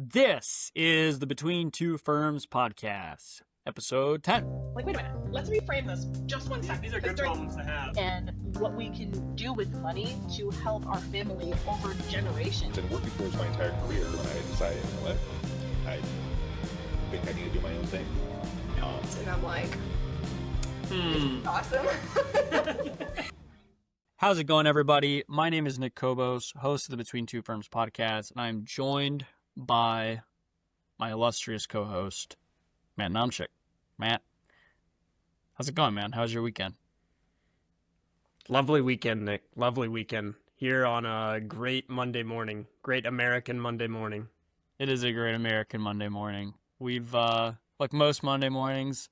This is the Between Two Firms podcast, episode 10. Wait a minute. Let's reframe this just one second. These are good problems to have. And what we can do with money to help our family over generations. Been working towards my entire career when I decided, you know what, I think I need to do my own thing. And I'm like, awesome. How's it going, everybody? My name is Nick Kobos, host of the Between Two Firms podcast, and I'm joined by my illustrious co-host, Matt Nomchik. Matt, how's it going, man? How's your weekend? Lovely weekend, Nick. Lovely weekend. Here on a great Monday morning. Great American Monday morning. It is a great American Monday morning. We've, like most Monday mornings,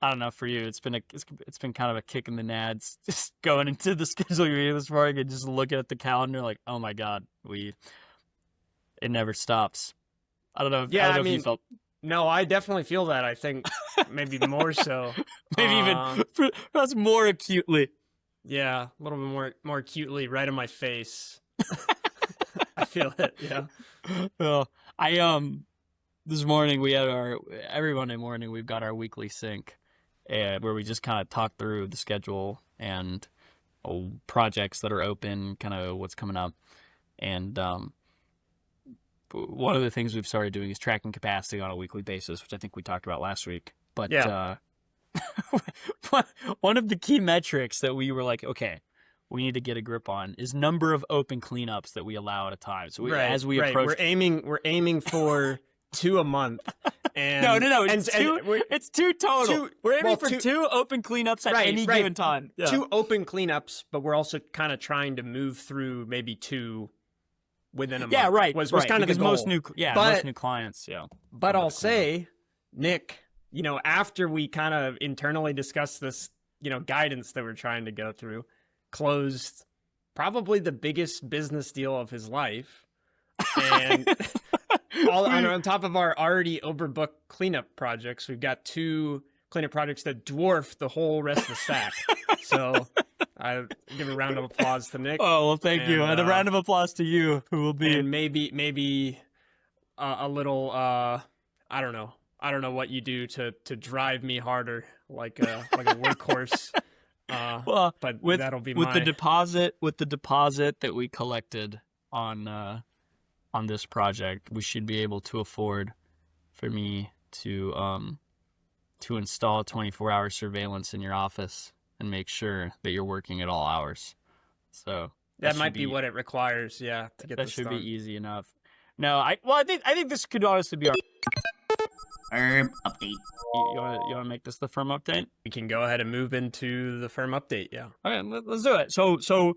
I don't know for you, it's been kind of a kick in the nads, just going into the schedule meeting this morning and just looking at the calendar like, oh my God, it never stops. I don't know if you felt. No, I definitely feel that. I think maybe more so. Maybe even perhaps more acutely. Yeah, a little bit more acutely, right in my face. I feel it. Yeah. Well, this morning we had every Monday morning we've got our weekly sync, and where we just kind of talk through the schedule and projects that are open, kind of what's coming up, and one of the things we've started doing is tracking capacity on a weekly basis, which I think we talked about last week. But yeah. One of the key metrics that we were like, okay, we need to get a grip on is number of open cleanups that we allow at a time. So as we approach, we're aiming for 2 a month. And no, it's two total. We're aiming for two open cleanups at any given time. Yeah. 2 open cleanups, but we're also kind of trying to move through maybe 2 within a month. Yeah, right. Was kind of the goal. Most new clients. Yeah. But I'll say, Nick, after we kind of internally discussed this, guidance that we're trying to go through, closed probably the biggest business deal of his life, and on top of our already overbooked cleanup projects, we've got 2 cleanup projects that dwarf the whole rest of the stack. So I give a round of applause to Nick. Oh, well, thank you. And a round of applause to you, who will be. And maybe a little, I don't know what you do to drive me harder, like a workhorse. But that'll be with the deposit that we collected on this project, we should be able to afford for me to install 24-hour surveillance in your office and make sure that you're working at all hours. So that might be what it requires, to get that this should done. be easy enough. No, I think this could honestly be our firm update. You want to make this the firm update? We can go ahead and move into the firm update. Yeah. Okay, let's do it. So,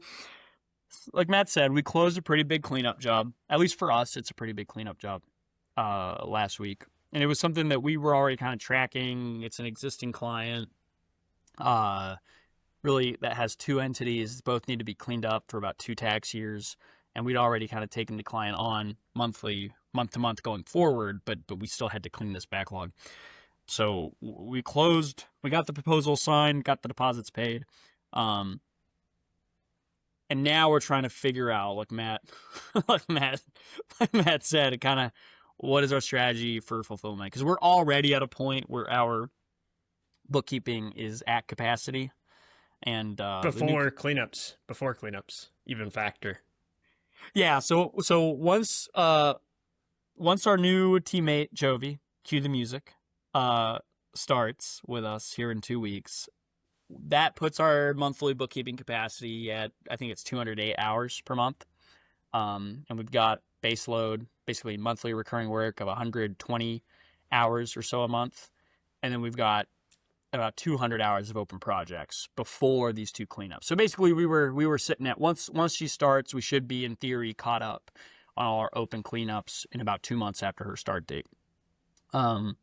like Matt said, we closed a pretty big cleanup job. At least for us, it's a pretty big cleanup job last week. And it was something that we were already kind of tracking. It's an existing client, really, that has 2 entities. Both need to be cleaned up for about 2 tax years. And we'd already kind of taken the client on month to month going forward, but we still had to clean this backlog. So we closed, we got the proposal signed, got the deposits paid. And now we're trying to figure out, like Matt said, kind of what is our strategy for fulfillment? Because we're already at a point where our bookkeeping is at capacity, and before cleanups, even factor. Yeah. So once our new teammate Jovi, cue the music, starts with us here in 2 weeks. That puts our monthly bookkeeping capacity at, I think it's 208 hours per month. And we've got base load, basically monthly recurring work of 120 hours or so a month. And then we've got about 200 hours of open projects before these 2 cleanups. So basically we were sitting at, once she starts, we should be in theory caught up on all our open cleanups in about 2 months after her start date. And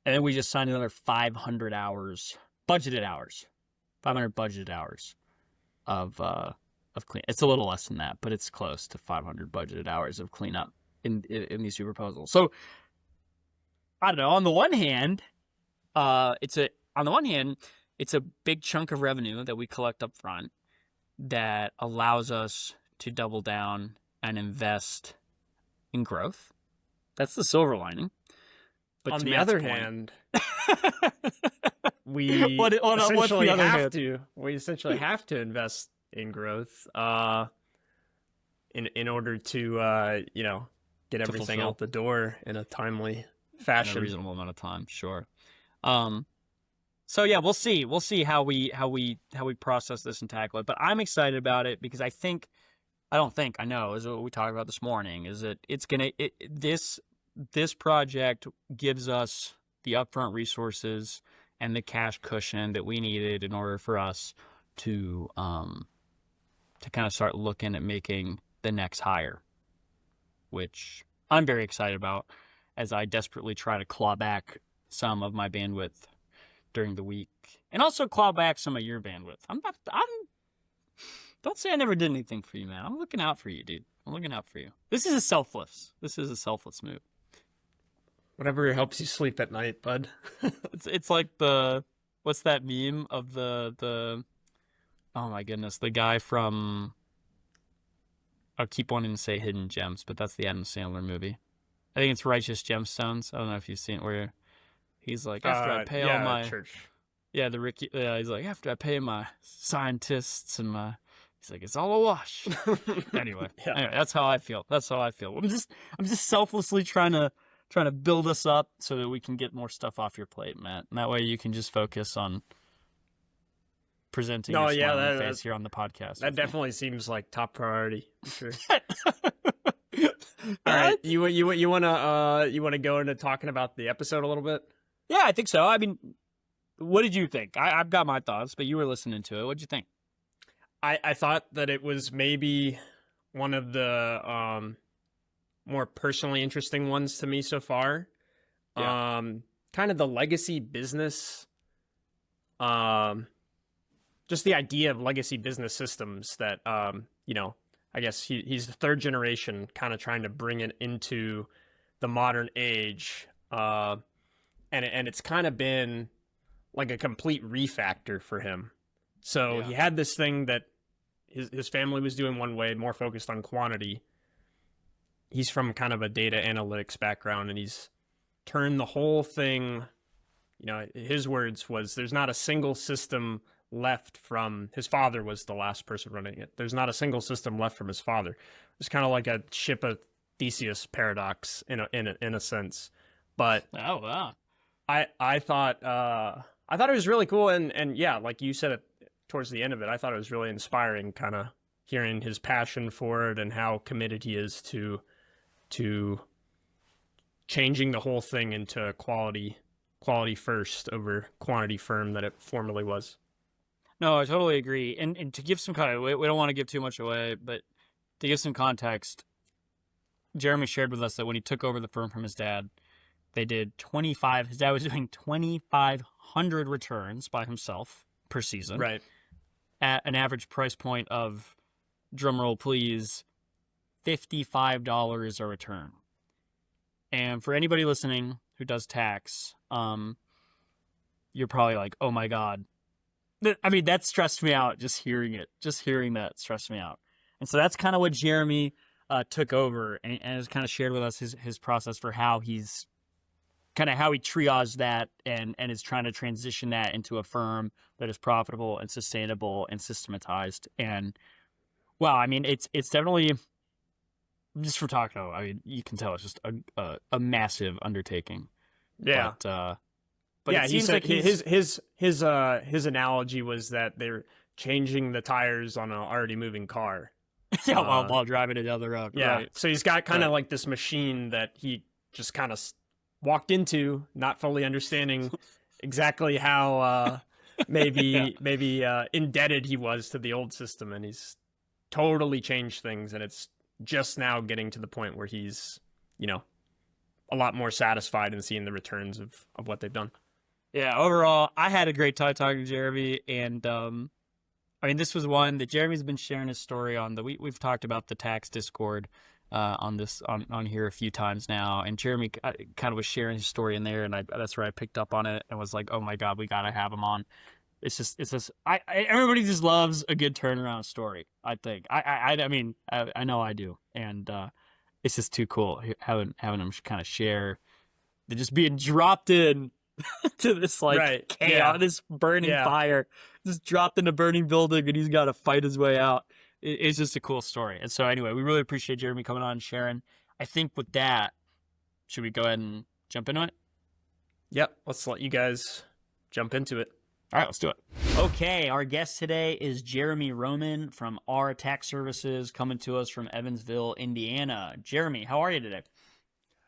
then we just signed another 500 hours, budgeted hours, 500 budgeted hours of clean. It's a little less than that, but it's close to 500 budgeted hours of cleanup in these 2 proposals. So I don't know. On the one hand, it's a big chunk of revenue that we collect up front that allows us to double down and invest in growth. That's the silver lining. But On to the Matt's other point- hand, we what's the essentially other have hand? to. We essentially have to invest in growth, in order to get everything fulfill. out the door in a timely in a fashion. reasonable amount of time. Sure. So yeah, we'll see. We'll see how we process this and tackle it. But I'm excited about it because I know is what we talked about this morning. Is that this project gives us the upfront resources and the cash cushion that we needed in order for us to kind of start looking at making the next hire, which I'm very excited about as I desperately try to claw back some of my bandwidth during the week and also claw back some of your bandwidth. Don't say I never did anything for you, man. I'm looking out for you, dude. I'm looking out for you. This is a selfless move. Whatever helps you sleep at night, bud. It's like what's that meme of the oh my goodness, the guy from, I keep wanting to say Hidden Gems, but that's the Adam Sandler movie. I think it's Righteous Gemstones. I don't know if you've seen it, where he's like, after I pay all my church. yeah, the Ricky, he's like, after I pay my scientists and he's like, it's all a wash. Anyway, that's how I feel. I'm just selflessly trying to build us up so that we can get more stuff off your plate, Matt. And that way you can just focus on presenting your smiling face here on the podcast. That definitely seems like top priority. For sure. All right, you wanna go into talking about the episode a little bit? Yeah, I think so. I mean, what did you think? I've got my thoughts, but you were listening to it. What'd you think? I thought that it was maybe one of the more personally interesting ones to me so far. Yeah. Kind of the legacy business, just the idea of legacy business systems that, I guess he's the third generation kind of trying to bring it into the modern age. And it's kind of been like a complete refactor for him. So he had this thing that his family was doing one way, more focused on quantity. He's from kind of a data analytics background, and he's turned the whole thing, his words was, there's not a single system left from, his father was the last person running it. There's not a single system left from his father. It's kind of like a ship of Theseus paradox in a sense. But Oh wow. I thought it was really cool, and yeah, like you said it towards the end of it, I thought it was really inspiring, kind of hearing his passion for it and how committed he is to changing the whole thing into quality first over quantity firm that it formerly was. No, I totally agree. And to give some kind we don't want to give too much away, but to give some context, Jeremy shared with us that when he took over the firm from his dad, his dad was doing 2,500 returns by himself per season. Right. At an average price point of, drumroll please, $55 a return. And for anybody listening who does tax, you're probably like, oh my God. I mean, that stressed me out just hearing it. Just hearing that stressed me out. And so that's kind of what Jeremy took over and has kind of shared with us his process for how he triaged that and is trying to transition that into a firm that is profitable and sustainable and systematized. And wow, I mean, it's definitely, just for Taco, I mean, you can tell it's just a massive undertaking. Yeah. But yeah, it he seems said like his analogy was that they're changing the tires on an already moving car. yeah, while driving it down the road. Yeah. Right. So he's got kind of like this machine that he just kind of walked into, not fully understanding exactly how maybe indebted he was to the old system, and he's totally changed things, and it's just now getting to the point where he's, a lot more satisfied in seeing the returns of what they've done. Yeah, overall, I had a great time talking to Jeremy, and I mean, this was one that Jeremy's been sharing his story on. We've talked about the tax Discord on here a few times now, and Jeremy kind of was sharing his story in there, and that's where I picked up on it and was like, oh my God, we gotta have him on. It's just everybody just loves a good turnaround story. I think I mean I know I do, and it's just too cool having them kind of share. They're just being dropped in to this like Right, chaos, yeah. this burning Yeah. fire, just dropped in a burning building, and he's got to fight his way out. It's just a cool story. And so anyway, we really appreciate Jeremy coming on and sharing. I think with that, should we go ahead and jump into it? Yep. Let's let you guys jump into it. All right, let's do it. Okay, our guest today is Jeremy Roman from R Tax Services, coming to us from Evansville, Indiana. Jeremy, how are you today?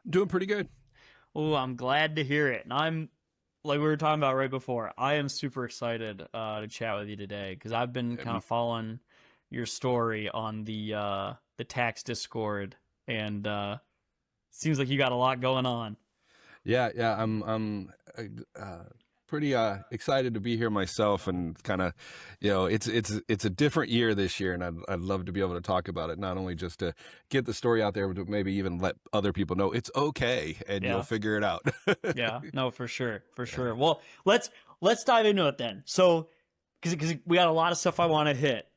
Doing pretty good. Oh, I'm glad to hear it. And I'm, like we were talking about right before, I am super excited to chat with you today because I've been kind of following your story on the tax Discord, and seems like you got a lot going on. Yeah, I'm pretty excited to be here myself, and kind of, it's a different year this year, and I'd love to be able to talk about it, not only just to get the story out there, but to maybe even let other people know it's okay, and you'll figure it out. Yeah, no, for sure. Well, let's dive into it then. So, because we got a lot of stuff I want to hit.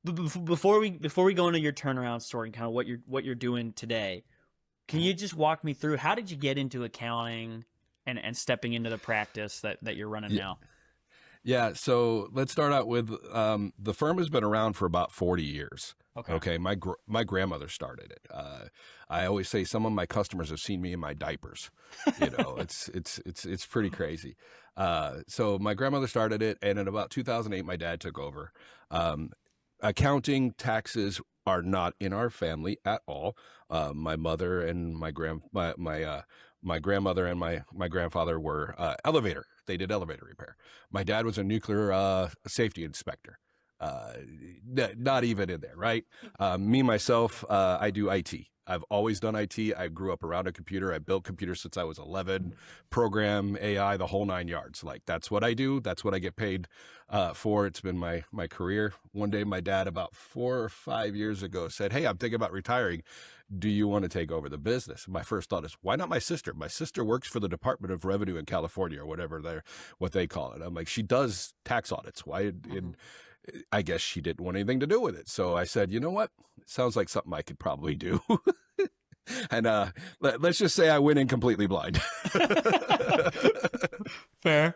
Before we go into your turnaround story and kind of what you're doing today, can you just walk me through how did you get into accounting and stepping into the practice that you're running now? Yeah, so let's start out with the firm has been around for about 40 years. Okay, my grandmother started it. I always say some of my customers have seen me in my diapers. It's pretty crazy. So my grandmother started it, and in about 2008, my dad took over. Accounting, taxes are not in our family at all. My mother and my grandmother and my grandfather were elevator. They did elevator repair. My dad was a nuclear safety inspector. Not even in there, right? Me, myself, I do IT. I've always done IT. I grew up around a computer. I built computers since I was 11, program, AI, the whole 9 yards. Like, that's what I do. That's what I get paid for. It's been my career. One day, my dad, about 4 or 5 years ago, said, "Hey, I'm thinking about retiring. Do you want to take over the business?" My first thought is, why not my sister? My sister works for the Department of Revenue in California, or whatever what they call it. I'm like, she does tax audits. Why? I guess she didn't want anything to do with it. So I said, you know what? It sounds like something I could probably do. And let's just say I went in completely blind. Fair.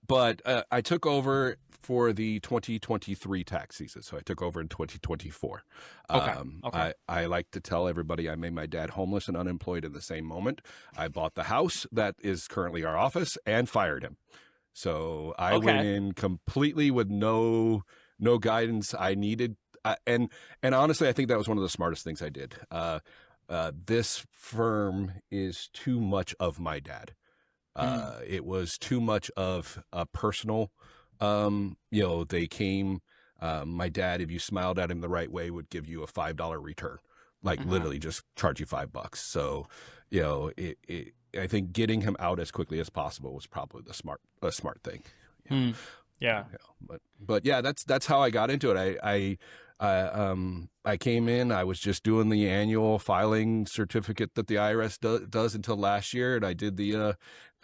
But I took over for the 2023 tax season. So I took over in 2024. Okay. I like to tell everybody I made my dad homeless and unemployed in the same moment. I bought the house that is currently our office and fired him. So I went in completely with no guidance I needed. And honestly, I think that was one of the smartest things I did. This firm is too much of my dad. It was too much of a personal, they came, my dad, if you smiled at him the right way, would give you a $5 return, like literally just charge you $5. So, I think getting him out as quickly as possible was probably a smart thing. Yeah. But yeah, that's how I got into it. I came in, I was just doing the annual filing certificate that the IRS does until last year. And I did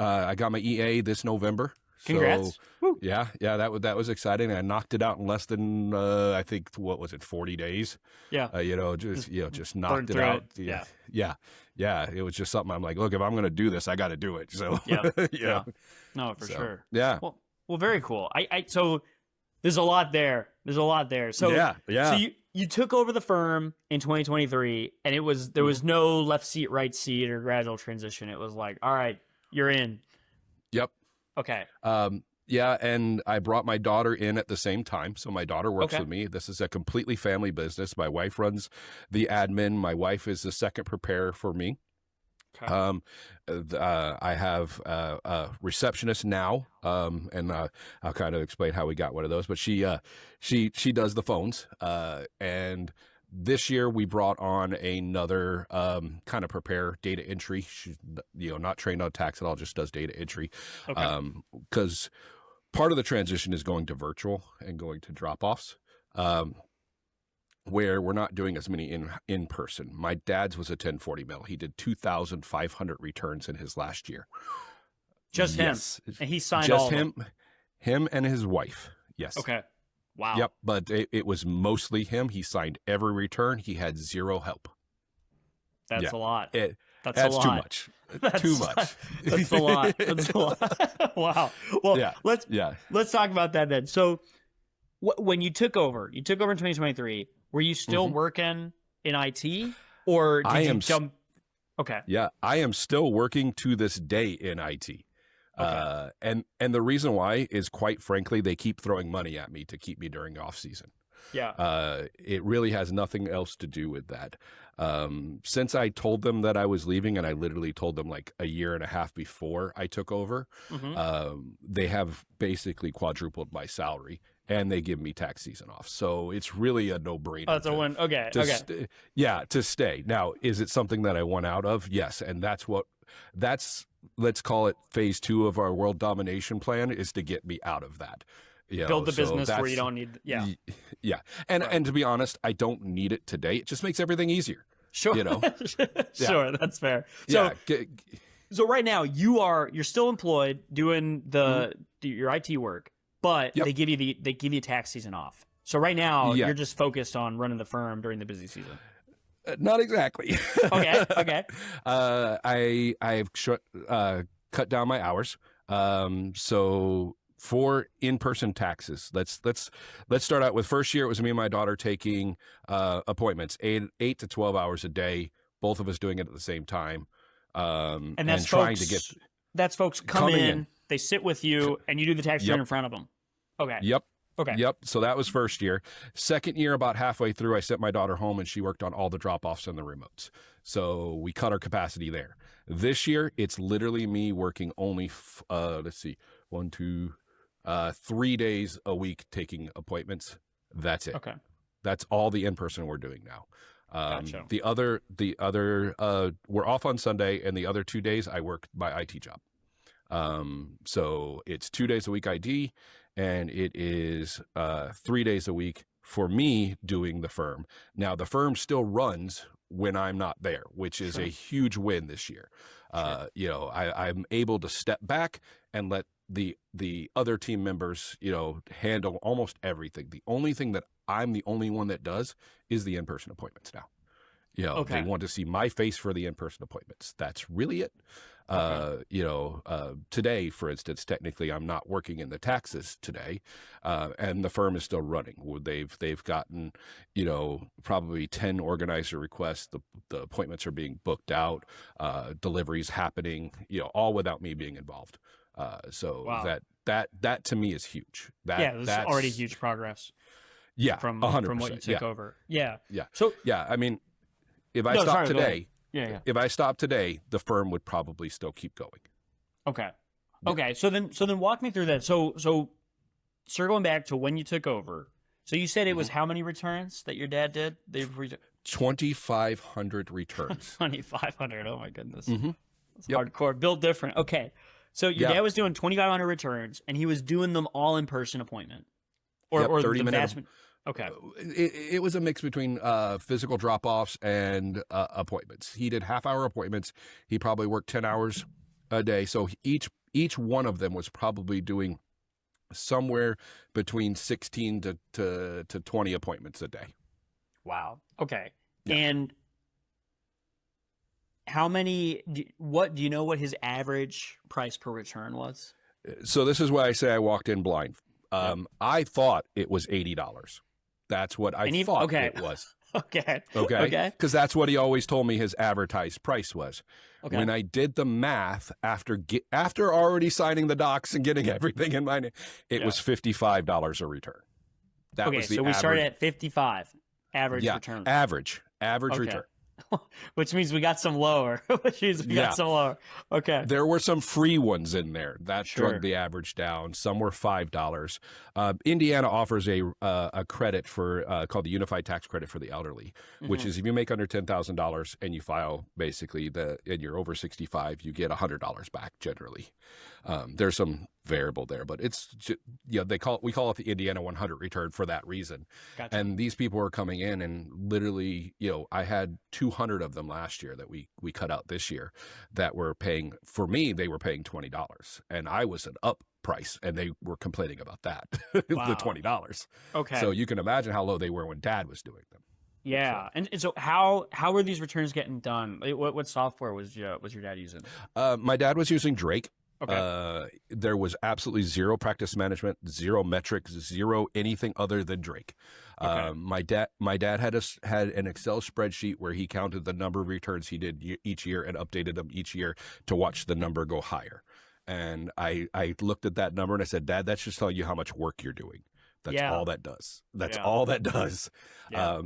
I got my EA this November. Congrats. So, yeah, that was exciting. I knocked it out in less than, I think, 40 days? Yeah. Just knocked it out. Yeah. It was just something I'm like, look, if I'm going to do this, I got to do it. So, yeah. No, for sure. Yeah. Well, very cool. So there's a lot there. So yeah. So you took over the firm in 2023, and there was no left seat, right seat, or gradual transition. It was like, all right, you're in. Yep. Okay. Yeah, and I brought my daughter in at the same time. So my daughter works with me. This is a completely family business. My wife runs the admin. My wife is the second preparer for me. Okay. I have a receptionist now, and I'll kind of explain how we got one of those. But she does the phones, and this year we brought on another kind of prepare data entry. She's not trained on tax at all, just does data entry. Because part of the transition is going to virtual and going to drop-offs. Where we're not doing as many in person. My dad's was a 1040 mill. He did 2,500 returns in his last year. Just him, and he signed all of them. Him and his wife. Yes. Okay. Wow. Yep, but it was mostly him. He signed every return. He had zero help. That's Yeah. a lot. That's That's a lot. too much. Too much. That's a lot. That's a lot. Wow. Well, Yeah. let's talk about that then. So, when you took over in 2023, were you still working in IT, or did you jump? Okay. Yeah, I am still working to this day in IT. Okay. And the reason why is, quite frankly, they keep throwing money at me to keep me during off season. Yeah. It really has nothing else to do with that. Since I told them that I was leaving, and I literally told them like a year and a half before I took over, they have basically quadrupled my salary, and they give me tax season off. So it's really a no-brainer. Oh, that's a win. Okay. To stay. Now, is it something that I want out of? Yes. And let's call it phase 2 of our world domination plan, is to get me out of that. Build the business where you don't need. Yeah. Yeah. And to be honest, I don't need it today. It just makes everything easier. Sure. You know? Sure. That's fair. So, so right now you're still employed doing your IT work, but they give you tax season off. So right now you're just focused on running the firm during the busy season. Not exactly. Okay. I've cut down my hours. So for in-person taxes, let's start out with first year. It was me and my daughter taking appointments, 8 to 12 hours a day, both of us doing it at the same time, and that's trying folks, to get that's folks come in, they sit with you, and you do the tax return in front of them. Okay. Yep. Okay. Yep. So that was first year. Second year, about halfway through, I sent my daughter home, and she worked on all the drop-offs and the remotes. So we cut our capacity there. This year, it's literally me working only, 3 days a week taking appointments. That's it. Okay. That's all the in-person we're doing now. Gotcha. The other, we're off on Sunday, and the other 2 days I work my IT job. So it's 2 days a week ID, and it is 3 days a week for me doing the firm. Now, the firm still runs when I'm not there, which is a huge win this year. I'm able to step back and let the other team members, handle almost everything. The only thing that I'm the only one that does is the in-person appointments now. They want to see my face for the in-person appointments. That's really it. Today, for instance, technically I'm not working in the taxes today, and the firm is still running. They've gotten, probably 10 organizer requests. The appointments are being booked out, deliveries happening, all without me being involved. Wow. that to me is huge. That's already huge progress. Yeah, from 100%, from what you took over. Yeah. So I mean, if I stop today, if I stop today, the firm would probably still keep going. Okay. Okay. So then walk me through that. So circling back to when you took over. So you said it was how many returns that your dad did? 2,500 returns. 2,500. Oh my goodness. That's Yep. hardcore. Built different. Okay. So your dad was doing 2,500 returns, and he was doing them all in person appointment, or 30 the minutes. vast. Okay. It was a mix between physical drop-offs and appointments. He did half-hour appointments. He probably worked 10 hours a day. So each one of them was probably doing somewhere between 16 to 20 appointments a day. Wow. Okay. Yeah. And how many? Do you know what his average price per return was? So this is why I say I walked in blind. I thought it was $80. That's what I thought it was. Okay. Because that's what he always told me his advertised price was. Okay. When I did the math after already signing the docs and getting everything in my name, it was $55 a return. That was the so we average. started at 55 average return. Average return. Which means we got some lower. Okay. There were some free ones in there that drug the average down. Some were $5. Indiana offers a credit for called the Unified Tax Credit for the elderly, which is if you make under $10,000 and you file basically and you're over 65, you get $100 back generally. There's some variable there, but it's we call it the Indiana 100 return for that reason. Gotcha. And these people are coming in and literally, I had 200 of them last year that we cut out this year that were paying, for me, they were paying $20, and I was an price, and they were complaining about that, Wow. the $20. Okay. So you can imagine how low they were when Dad was doing them. yeah. And so how were these returns getting done? Like, what software was your dad using? My dad was using Drake. Okay. There was absolutely zero practice management, zero metrics, zero anything other than Drake. Okay. My dad had an Excel spreadsheet where he counted the number of returns he did each year and updated them each year to watch the number go higher. And I looked at that number and I said, Dad, that's just telling you how much work you're doing. That's Yeah. all that does. That's Yeah. all that does. Yeah.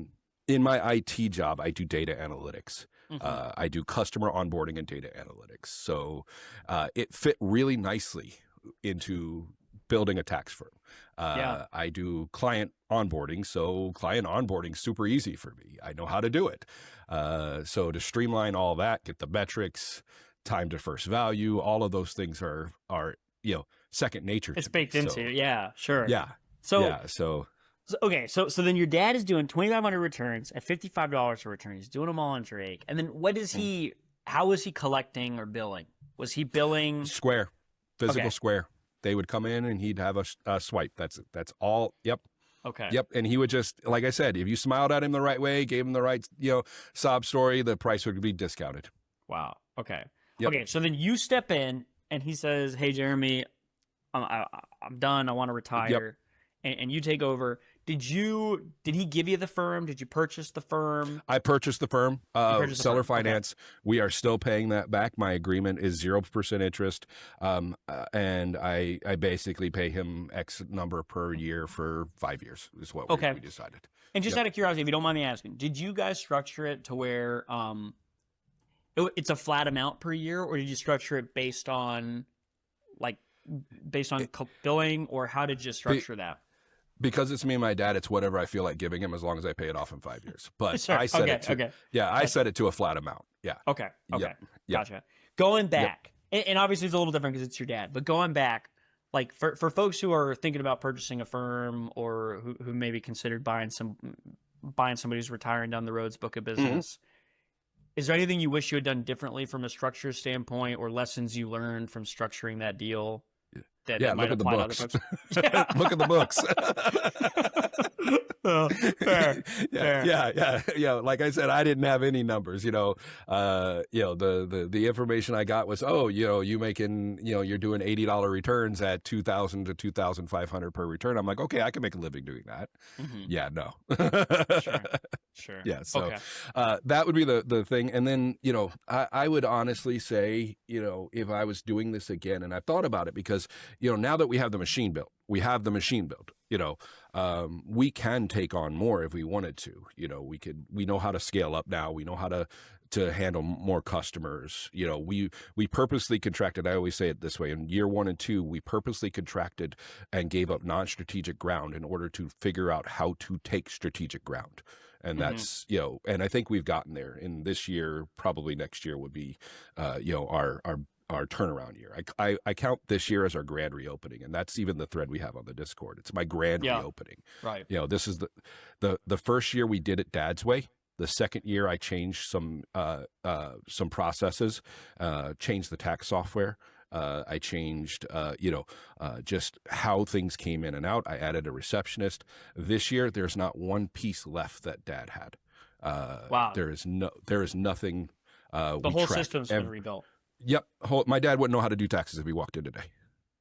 In my IT job, I do data analytics. Mhm. I do customer onboarding and data analytics. So it fit really nicely into building a tax firm. Yeah. I do client onboarding. So client onboarding is super easy for me. I know how to do it. So to streamline all that, get the metrics, time to first value, all of those things are second nature. It's to me. baked into So, it. Yeah, sure. yeah. So, yeah. So okay, so then your dad is doing 2,500 returns at $55 a return. He's doing them all on Drake. And then what is he? How is he collecting or billing? Was he billing? Square, physical Okay. Square. They would come in and he'd have a swipe. That's all. Yep. Okay. Yep. And he would just, like I said, if you smiled at him the right way, gave him the right, sob story, the price would be discounted. Wow. Okay. Yep. Okay. So then you step in and he says, "Hey, Jeremy, I'm done. I want to retire," and you take over. Did he give you the firm? Did you purchase the firm? I purchased the firm, purchased the seller firm, okay. finance. We are still paying that back. My agreement is 0% interest. And I basically pay him X number per year for 5 years is what Okay. we decided. And just Yep. out of curiosity, if you don't mind me asking, did you guys structure it to where it's a flat amount per year, or did you structure it based on billing, or how did you structure that? Because it's me and my dad, it's whatever I feel like giving him as long as I pay it off in 5 years. But Sure. I set Okay, it to, okay. yeah, I set it to a flat amount. Yeah. Okay. Okay. Yep. Yep. Gotcha. Going back, and obviously it's a little different because it's your dad, but going back, like for folks who are thinking about purchasing a firm or who maybe considered buying somebody who's retiring down the road's book of Mm-hmm. business, is there anything you wish you had done differently from a structure standpoint, or lessons you learned from structuring that deal that Yeah, might look at the apply to books. other folks? Look at the books. Fair. Fair. Yeah. Like I said, I didn't have any numbers. The information I got was, you making, you're doing $80 returns at $2,000 to $2,500 per return. I'm like, okay, I can make a living doing that. Mhm. Yeah, no. Sure. Yeah. So Okay. that would be the thing. And then, I would honestly say, if I was doing this again, and I thought about it because, now that we have the machine built, we can take on more if we wanted to. We know how to scale up now. We know how to handle more customers. We purposely contracted. I always say it this way: in year 1 and 2, we purposely contracted and gave up non-strategic ground in order to figure out how to take strategic ground. And that's, and I think we've gotten there. In this year, probably next year would be, our turnaround year. I count this year as our grand reopening, and that's even the thread we have on the Discord. It's my grand reopening. Right. This is the first year we did it Dad's way. The second year I changed some processes, changed the tax software. I changed, just how things came in and out. I added a receptionist. This year, there's not one piece left that Dad had. Wow. There is nothing. The whole system's been rebuilt. Yep. My dad wouldn't know how to do taxes if he walked in today.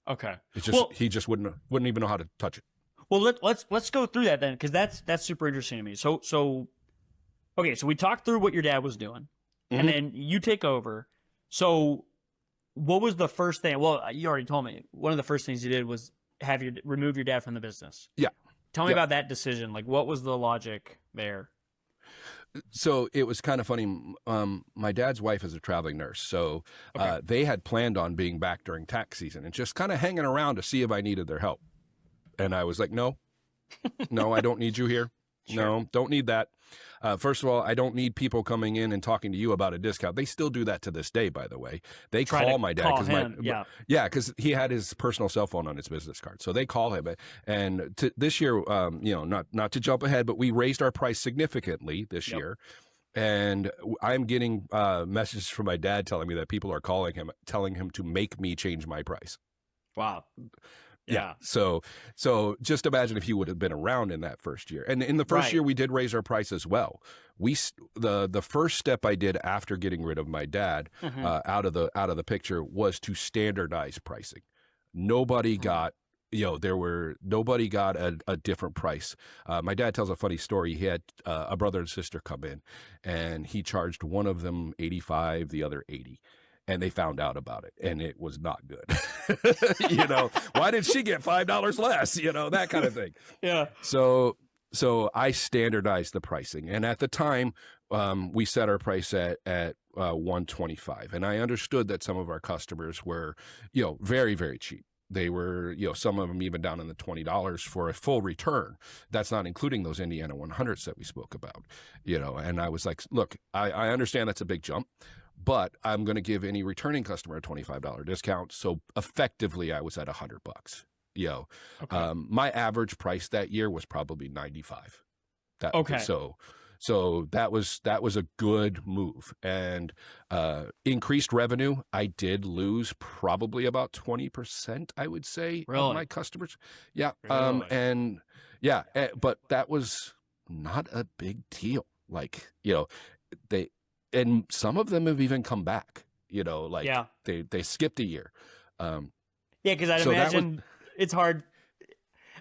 Okay. It's just he just wouldn't even know how to touch it. Well, let's go through that then, because that's super interesting to me. So okay, so we talked through what your dad was doing, and then you take over. So what was the first thing? Well, you already told me one of the first things you did was remove your dad from the business. Yeah. Tell me about that decision. Like, what was the logic there? So it was kind of funny. My dad's wife is a traveling nurse, so they had planned on being back during tax season and just kind of hanging around to see if I needed their help. And I was like, no, I don't need you here. Sure. No, don't need that. First of all, I don't need people coming in and talking to you about a discount. They still do that to this day, by the way. They call my dad because he had his personal cell phone on his business card. So they call him. And this year, not to jump ahead, but we raised our price significantly this year. And I'm getting messages from my dad telling me that people are calling him, telling him to make me change my price. Wow. Yeah. So just imagine if you would have been around in that first year. And in the first Right. year, we did raise our price as well. The first step I did after getting rid of my dad Mhm. out of the picture was to standardize pricing. Nobody got nobody got a different price. My dad tells a funny story. He had a brother and sister come in, and he charged one of them 85, the other 80. And they found out about it, and it was not good. Why did she get $5 less? That kind of thing. Yeah. So I standardized the pricing, and at the time, we set our price at $125, and I understood that some of our customers were, very, very cheap. They were, some of them even down in the $20 for a full return. That's not including those Indiana 100s that we spoke about, And I was like, look, I understand that's a big jump, but I'm going to give any returning customer a $25 discount. So effectively, I was at $100. Okay. My average price that year was probably 95. Okay. So that was a good move, and increased revenue. I did lose probably about 20%, I would say, Really? of my customers. Yeah. Really? But that was not a big deal. Like, and some of them have even come back, Yeah. they skipped a year. Yeah, because I'd So that was- imagine it's hard.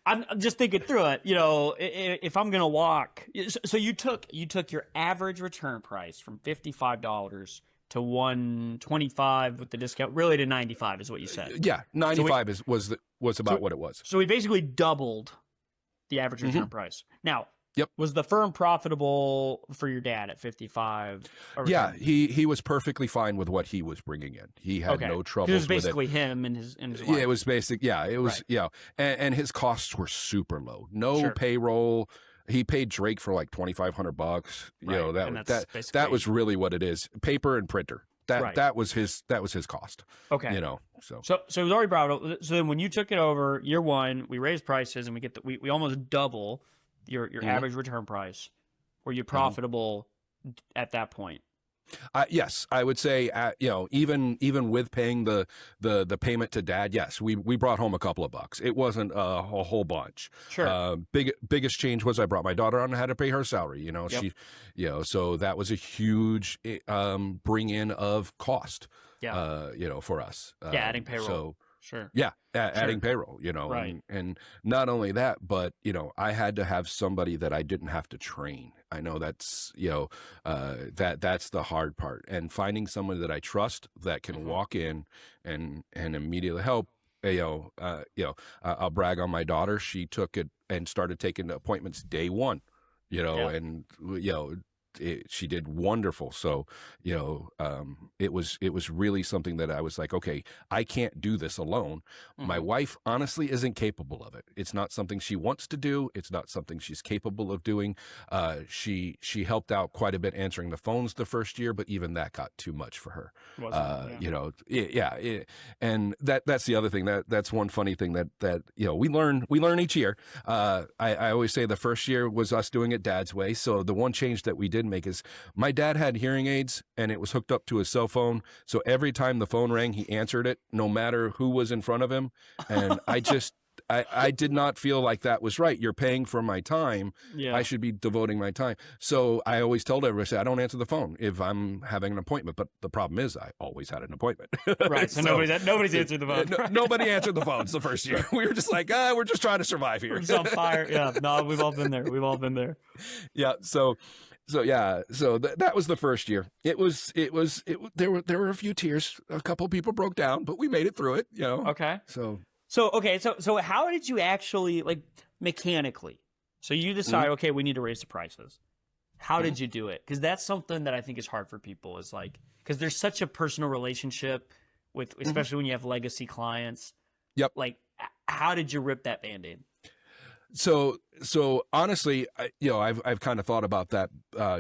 I'm just thinking through it. If I'm gonna walk, so you took your average return price from $55 to $125 with the discount, really to $95 is what you said. Yeah, 95 was about what it was. So we basically doubled the average return price. Now, Yep. Was the firm profitable for your dad at 55? Yeah, he was perfectly fine with what he was bringing in. He had no trouble. It was basically him and his wife. Yeah, it was basic. Yeah, it was. Right. Yeah, and his costs were super low. No Sure. payroll. He paid Drake for like $2,500. Right, and that's that basically- was really what it is. Paper and printer. Right. That was his cost. Okay. So So it was already profitable. So then when you took it over, year one, we raised prices and we almost double your average return price. Were you profitable at that point? Yes, I would say, even with paying the payment to dad, yes, we brought home a couple of bucks. It wasn't a whole bunch. Sure. Biggest change was I brought my daughter on and had to pay her salary. Yep. She, so that was a huge bring in of cost. Yeah. For us. Adding payroll. So Sure. yeah, adding payroll. Right. and not only that, but I had to have somebody that I didn't have to train. I know that's that's the hard part, and finding someone that I trust that can walk in and immediately help. I'll brag on my daughter. She took it and started taking appointments day one. And she did wonderful. So, it was really something that I was like, okay, I can't do this alone. My wife honestly isn't capable of it. It's not something she wants to do. It's not something she's capable of doing. She helped out quite a bit answering the phones the first year, but even that got too much for her. And that's the other thing. That's one funny thing that we learn each year. I always say the first year was us doing it Dad's way. So the one change that we did make is my dad had hearing aids and it was hooked up to his cell phone. So every time the phone rang, he answered it, no matter who was in front of him. And I did not feel like that was right. You're paying for my time. Yeah. I should be devoting my time. So I always told everybody, I say, I don't answer the phone if I'm having an appointment. But the problem is I always had an appointment. Right. So nobody's answered the phone. Nobody answered the phones the first year. We were just like, we're just trying to survive here. We're just on fire. Yeah. No, we've all been there. Yeah. So that was the first year. There were a few tears. A couple people broke down, but we made it through it. Okay. So how did you actually, like, mechanically? So you decide, okay, we need to raise the prices. How did you do it? Because that's something that I think is hard for people. Is like, because there's such a personal relationship with, especially when you have legacy clients. Yep. Like, how did you rip that Band-Aid? So honestly, I've kind of thought about that.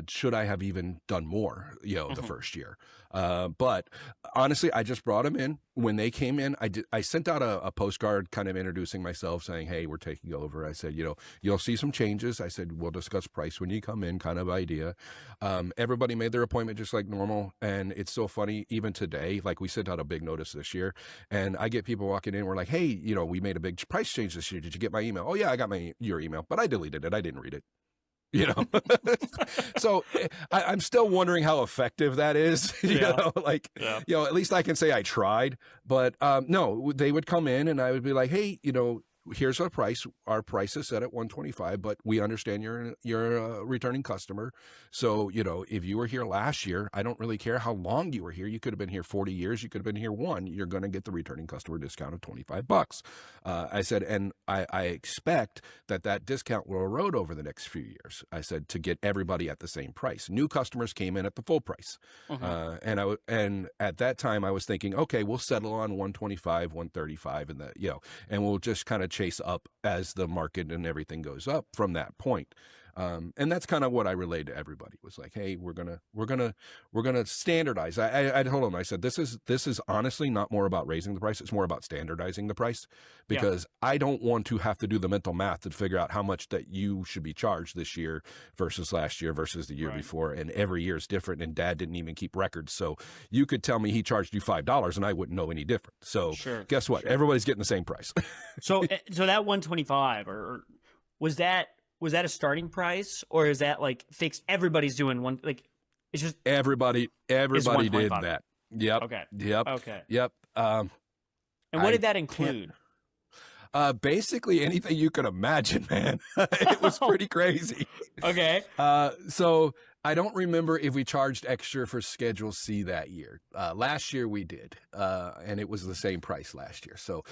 Should I have even done more, the first year? But honestly, I just brought them in. When they came in, I sent out a postcard kind of introducing myself, saying, hey, we're taking over. I said, you'll see some changes. I said, we'll discuss price when you come in, kind of idea. Everybody made their appointment just like normal. And it's so funny, even today, like we sent out a big notice this year, and I get people walking in, we're like, hey, we made a big price change this year. Did you get my email? Oh yeah, I got your email, but I deleted it. I didn't read it. So I'm still wondering how effective that is. At least I can say I tried. But no, they would come in and I would be like, hey, here's our price. Our price is set at $125, but we understand you're a returning customer. So, if you were here last year, I don't really care how long you were here. You could have been here 40 years. You could have been here one. You're going to get the returning customer discount of $25. I said, and I expect that discount will erode over the next few years. I said, to get everybody at the same price. New customers came in at the full price. And at that time I was thinking, okay, we'll settle on 125, 135 and we'll just kind of chase up as the market and everything goes up from that point. And that's kind of what I relayed to everybody, was like, hey, we're gonna standardize. I told them, I said, this is honestly not more about raising the price. It's more about standardizing the price, because I don't want to have to do the mental math to figure out how much that you should be charged this year versus last year versus the year before. And every year is different, and Dad didn't even keep records. So you could tell me he charged you $5 and I wouldn't know any different. So guess what? Everybody's getting the same price. So that 125, or was that a starting price, or is that like fixed? Everybody's doing one, like it's just everybody did that. Yep. Okay. Yep. Okay. Yep. And what did that include? Basically anything you could imagine, man. It was pretty crazy. Okay. So I don't remember if we charged extra for Schedule C that year. Last year we did, and it was the same price last year. So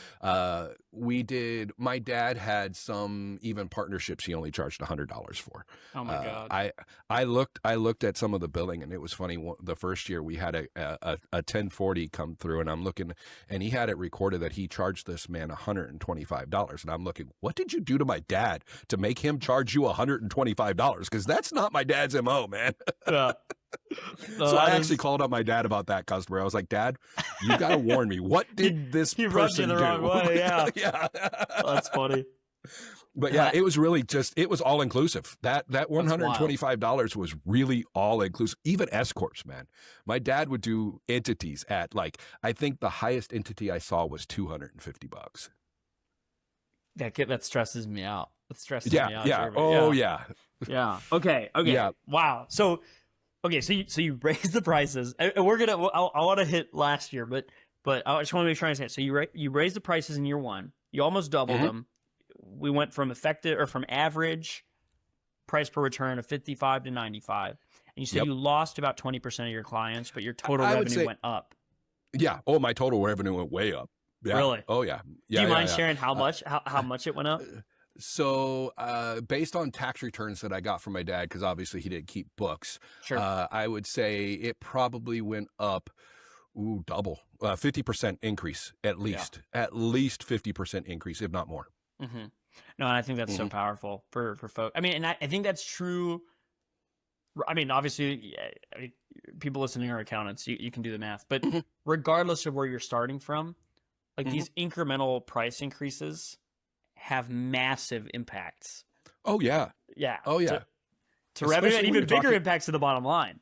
we did. My dad had some even partnerships he only charged $100 for. Oh my God. I looked at some of the billing, and it was funny. The first year we had a 1040 come through, and I'm looking, and he had it recorded that he charged this man $125, and I'm looking, what did you do to my dad to make him charge you $125? Because that's not my dad's MO, man. Yeah. So I actually called up my dad about that customer. I was like, Dad, you got to warn me. What did this he person rubbed you the do? wrong way, yeah. Yeah. That's funny. But yeah, it was really it was all inclusive. That $125 was really all inclusive. Even escorts, man. My dad would do entities at, like, I think the highest entity I saw was $250. That stresses me out. That stresses me out. Yeah. Jeremy. Oh yeah. Yeah. Okay. Yeah. Wow. So you raised the prices, and I want to hit last year, but I just want to make sure I understand. So you raised the prices in year one. You almost doubled them. We went from average price per return of 55 to 95, and you said you lost about 20% of your clients, but your total revenue went up. Yeah. Oh, my total revenue went way up. Yeah. Really? Oh yeah. Do you mind sharing how much it went up? So based on tax returns that I got from my dad, because obviously he didn't keep books, I would say it probably went up double, 50% increase at least. At least 50% increase, if not more. Mm-hmm. No, and I think that's so powerful for folks. I mean, and I think that's true. I mean, obviously, people listening are accountants. You can do the math. But regardless of where you're starting from, like these incremental price increases have massive impacts. Oh, yeah. Yeah. Oh, yeah. To revenue, and even bigger impacts to the bottom line.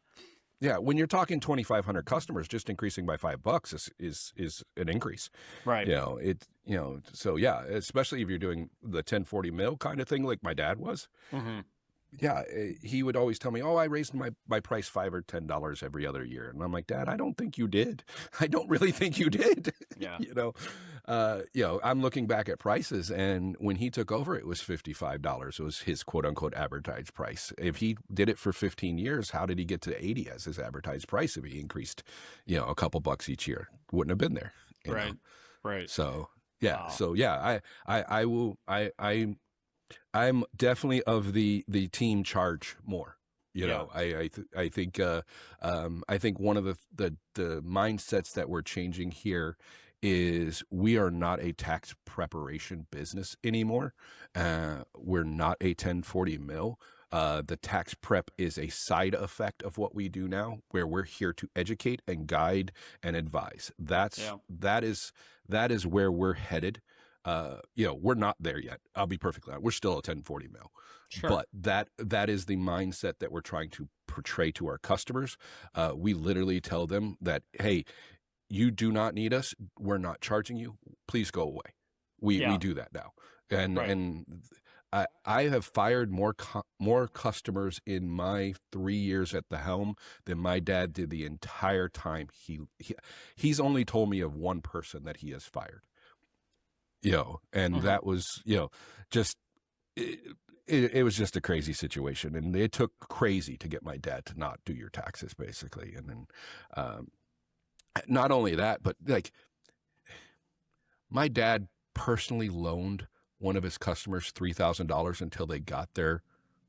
Yeah, when you're talking 2,500 customers, just increasing by $5 is an increase, right? So yeah, especially if you're doing the 1040 mil kind of thing, like my dad was. Yeah, he would always tell me, "Oh, I raised my price $5 or $10 every other year," and I'm like, "Dad, I don't think you did. I don't really think you did." Yeah, I'm looking back at prices, and when he took over, it was $55. It was his quote unquote advertised price. If he did it for 15 years, how did he get to 80 as his advertised price? If he increased, a couple bucks each year, wouldn't have been there. Right. So yeah, wow. I'm definitely of the team charge more. I think one of the mindsets that we're changing here is we are not a tax preparation business anymore. We're not a 1040 mil. The tax prep is a side effect of what we do now, where we're here to educate and guide and advise. That is where we're headed. We're not there yet. I'll be perfectly honest. We're still a 1040 mil. Sure. But that is the mindset that we're trying to portray to our customers. We literally tell them that, hey, you do not need us. We're not charging you. Please go away. We do that now. And I have fired more customers in my 3 years at the helm than my dad did the entire time. He's only told me of one person that he has fired. That was, just it was just a crazy situation, and it took crazy to get my dad to not do your taxes, basically. And then, not only that, but like my dad personally loaned one of his customers $3,000 until they got their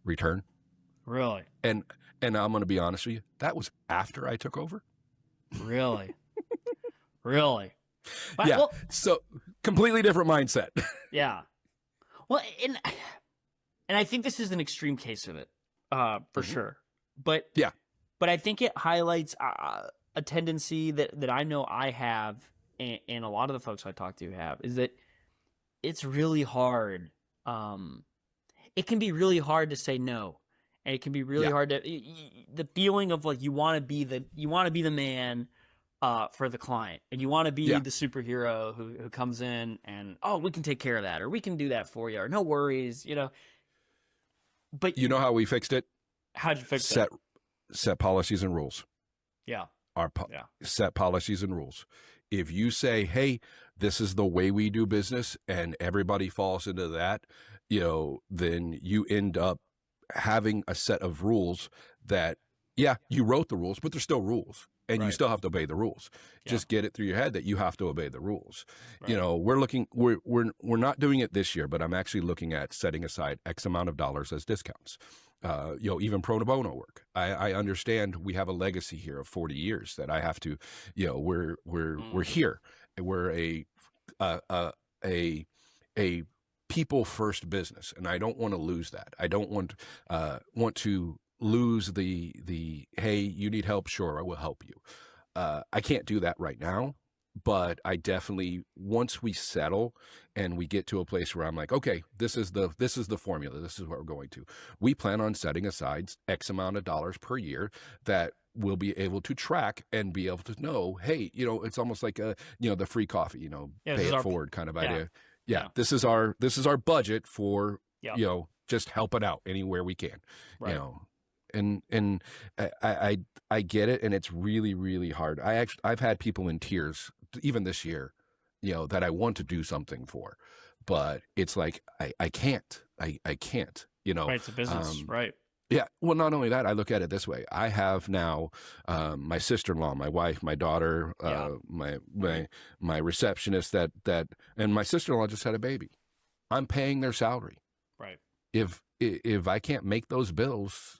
return. Really? And I'm going to be honest with you, that was after I took over. Really? Really? Yeah. Well, so completely different mindset. yeah. Well, and I think this is an extreme case of it, for sure. But yeah. But I think it highlights a tendency that I know I have, and a lot of the folks I talk to have, is that it's really hard. It can be really hard to say no, and it can be really hard to the feeling of like you want to be the man for the client, and you want to be the superhero who comes in and, oh, we can take care of that, or we can do that for you, or no worries, But you know how we fixed it? How'd you fix it? Set policies and rules. Yeah. Set policies and rules. If you say, hey, this is the way we do business, and everybody falls into that, then you end up having a set of rules that, you wrote the rules, but they're still rules, and you still have to obey the rules. Just get it through your head that you have to obey the rules. Right. We're not doing it this year, but I'm actually looking at setting aside X amount of dollars as discounts. Even pro bono work. I understand we have a legacy here of 40 years that I have to, we're here. We're a people first business, and I don't want to lose that. I don't want to lose the hey, you need help, sure, I will help you. I can't do that right now, but I definitely, once we settle and we get to a place where I'm like, okay, this is the formula, this is what we're going to. We plan on setting aside X amount of dollars per year that we'll be able to track and be able to know, hey, it's almost like the free coffee, pay it forward kind of idea. Yeah. This is our budget for, just helping out anywhere we can, right. And I get it, and it's really, really hard. I've had people in tears even this year, that I want to do something for, but it's like I can't. I can't. Right, it's a business, right? Yeah. Well, not only that, I look at it this way. I have now my sister-in-law, my wife, my daughter, my receptionist that and my sister-in-law just had a baby. I'm paying their salary. Right. If I can't make those bills,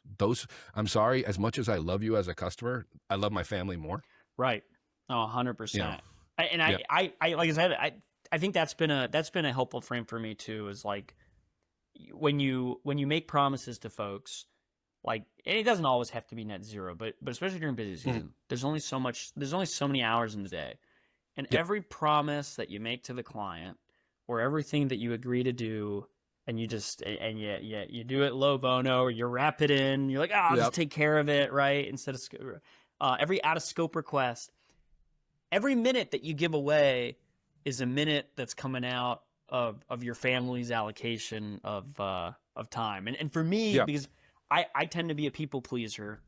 I'm sorry, as much as I love you as a customer, I love my family more. Right. Oh, 100%. I like I said, I think that's been a helpful frame for me too, is like when you make promises to folks, like, and it doesn't always have to be net zero, but especially during busy season, there's only so many hours in the day. And every promise that you make to the client, or everything that you agree to do, and you just you do it low bono, or you wrap it in, you're like, I'll just take care of it, right? Instead of every out of scope request, every minute that you give away is a minute that's coming out of your family's allocation of time. And for me, because I tend to be a people pleaser,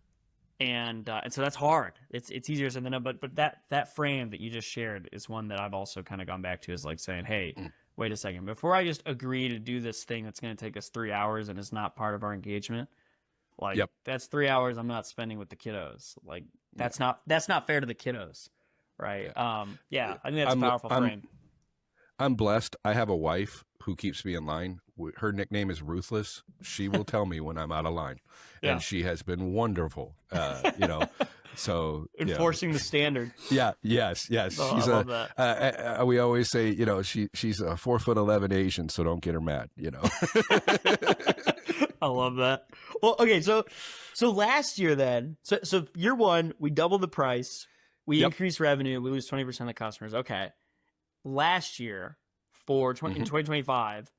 and so that's hard. It's easier said than done. But that frame that you just shared is one that I've also kind of gone back to, is like saying, hey, wait a second, before I just agree to do this thing that's going to take us 3 hours and is not part of our engagement, like that's 3 hours I'm not spending with the kiddos. Like that's not fair to the kiddos, right? I think that's a powerful frame. I'm blessed. I have a wife who keeps me in line. Her nickname is Ruthless. She will tell me when I'm out of line, and she has been wonderful. So enforcing the standard. Yes. Oh, She's I love that. We always say, she's a 4'11" Asian, so don't get her mad. I love that. Well, okay, so last year then, so year one, we doubled the price, we Yep. increase revenue, we lose 20% of the customers. Okay. Last year for in 2025,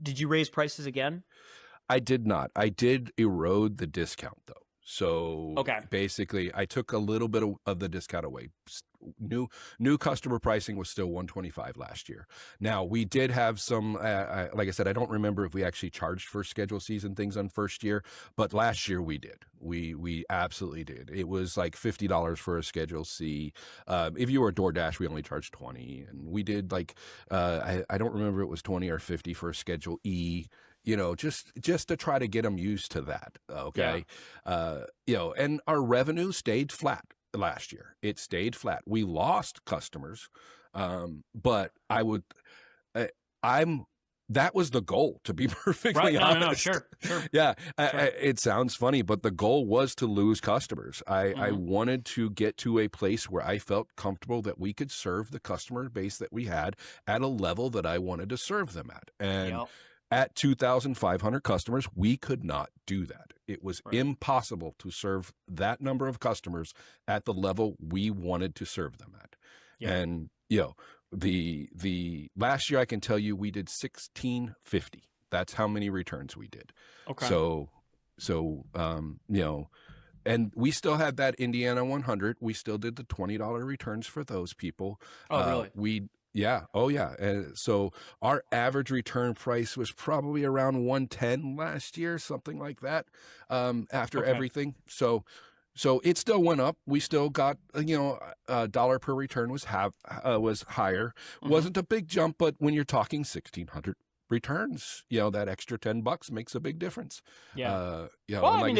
did you raise prices again? I did not. I did erode the discount though. So Okay. basically, I took a little bit of the discount away. New customer pricing was still $125 last year. Now we did have some, like I said, I don't remember if we actually charged for schedule season things on first year, but last year we did. We absolutely did. It was like $50 for a schedule C. If you were DoorDash, we only charged 20, and we did like I don't remember if it was 20 or 50 for a schedule E. You know, just to try to get them used to that. Okay. You know, and our revenue stayed flat last year. It stayed flat. We lost customers. But that was the goal, to be perfectly honest. No, sure. Yeah. It sounds funny, but the goal was to lose customers. I wanted to get to a place where I felt comfortable that we could serve the customer base that we had at a level that I wanted to serve them at. And at 2,500 customers, we could not do that. It was impossible to serve that number of customers at the level we wanted to serve them at. Yeah. And, you know, the last year I can tell you we did 1,650. That's how many returns we did. Okay. So you know, and we still had that Indiana 100. We still did the $20 returns for those people. Oh, really? Yeah. Oh, yeah. And so our average return price was probably around 110 last year, something like that. After everything, so it still went up. We still got dollar per return was higher. Wasn't a big jump, but when you're talking 1,600 returns, you know, that extra $10 makes a big difference. Yeah. You know, well, I like mean,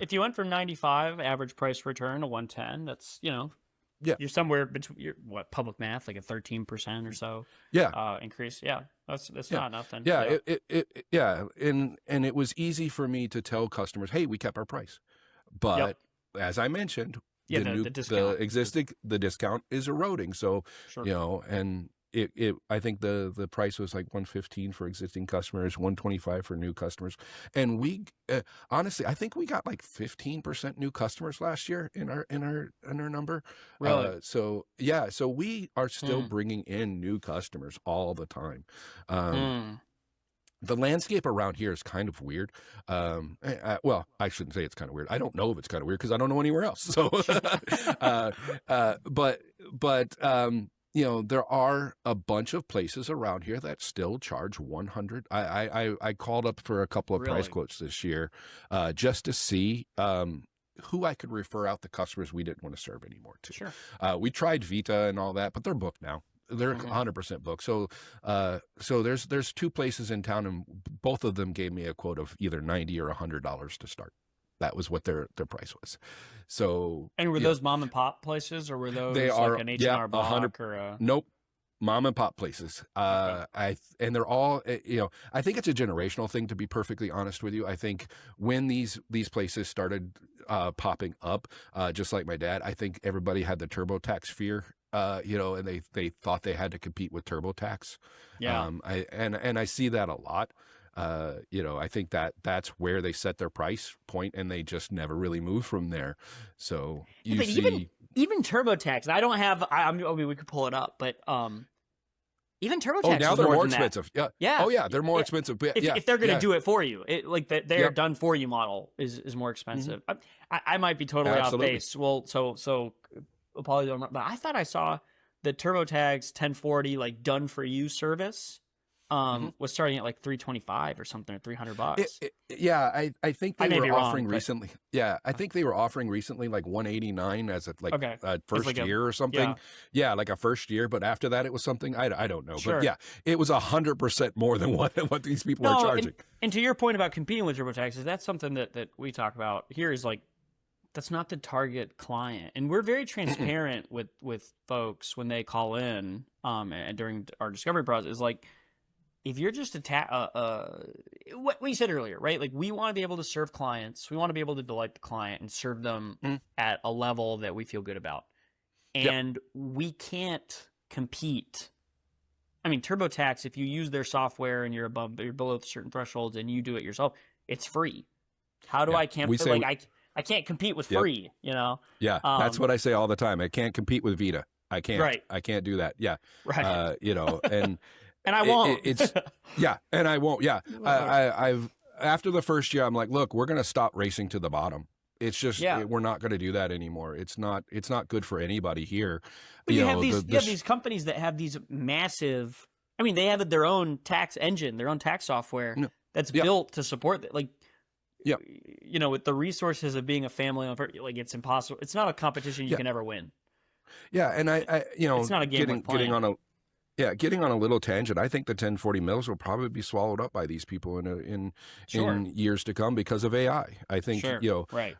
if you went from 95 average price return to 110, that's, you know. Yeah, you're somewhere between public math, like a 13% or so. Increase. Yeah, that's not nothing. Yeah, and it was easy for me to tell customers, hey, we kept our price, but as I mentioned, the discount is eroding. So you know, and I think the price was like $115 for existing customers, $125 for new customers, and we honestly, I think we got like 15% new customers last year in our number. Really? So we are still bringing in new customers all the time. The landscape around here is kind of weird. Well, I shouldn't say it's kind of weird. I don't know if it's kind of weird because I don't know anywhere else. So, but you know, there are a bunch of places around here that still charge 100. I called up for a couple of price quotes this year, just to see who I could refer out the customers we didn't want to serve anymore to. Sure. We tried Vita and all that, but they're booked now. They're 100% booked. So there's two places in town, and both of them gave me a quote of either $90 or $100 to start. That was what their price was. So, and were those mom and pop places, or were those like an H&R Block or a... Nope, mom and pop places. And they're all, you know, I think it's a generational thing, to be perfectly honest with you. I think when these places started popping up, just like my dad, I think everybody had the TurboTax fear. You know, and they thought they had to compete with TurboTax. Yeah. I see that a lot. You know, I think that's where they set their price point, and they just never really move from there. So you see, even TurboTax. I don't have. I mean, we could pull it up, but even TurboTax. Oh, now is they're more than expensive. That. Yeah. Oh, yeah, they're more expensive. But if they're going to do it for you, their done for you model is more expensive. I might be totally off base. Well, so apologies, but I thought I saw the TurboTax 1040 like done for you service. Was starting at like $325 or something, or $300. I think they were offering wrong, recently. Yeah, I think they were offering recently like $189 as a first year or something. Yeah, like a first year, but after that it was something I don't know. Sure. But yeah, it was 100% more than what these people are charging. And to your point about competing with TurboTax, is that something that we talk about here? Is like, that's not the target client, and we're very transparent with folks when they call in and during our discovery process. Is like, if you're just what we said earlier, right? Like, we want to be able to serve clients. We want to be able to delight the client and serve them at a level that we feel good about. And we can't compete. I mean, TurboTax, if you use their software and you're below certain thresholds and you do it yourself, it's free. How do Yeah. I can't We say- I can't compete with Yep. free, you know? Yeah, that's Um, what I say all the time. I can't compete with Vita. I can't. Right. I can't do that. Yeah. Right. You know, and And I it- won't. it's yeah, and I won't. Yeah, I've after the first year, I'm like, look, we're gonna stop racing to the bottom. It's just Yeah. we're not going to do that anymore. It's not good for anybody here. But you know, have these the- you have these companies that have these massive. I mean, they have their own tax engine, their own tax software No. that's Yeah. built to support that. Like, Yeah. you know, with the resources of being a family, like it's impossible. It's not a competition you Yeah. can ever win. Yeah, and I you know, It's not a game worth getting playing. on a getting on a little tangent. I think the 1040 mils will probably be swallowed up by these people in Sure. years to come because of AI. I think Sure. you know. Right.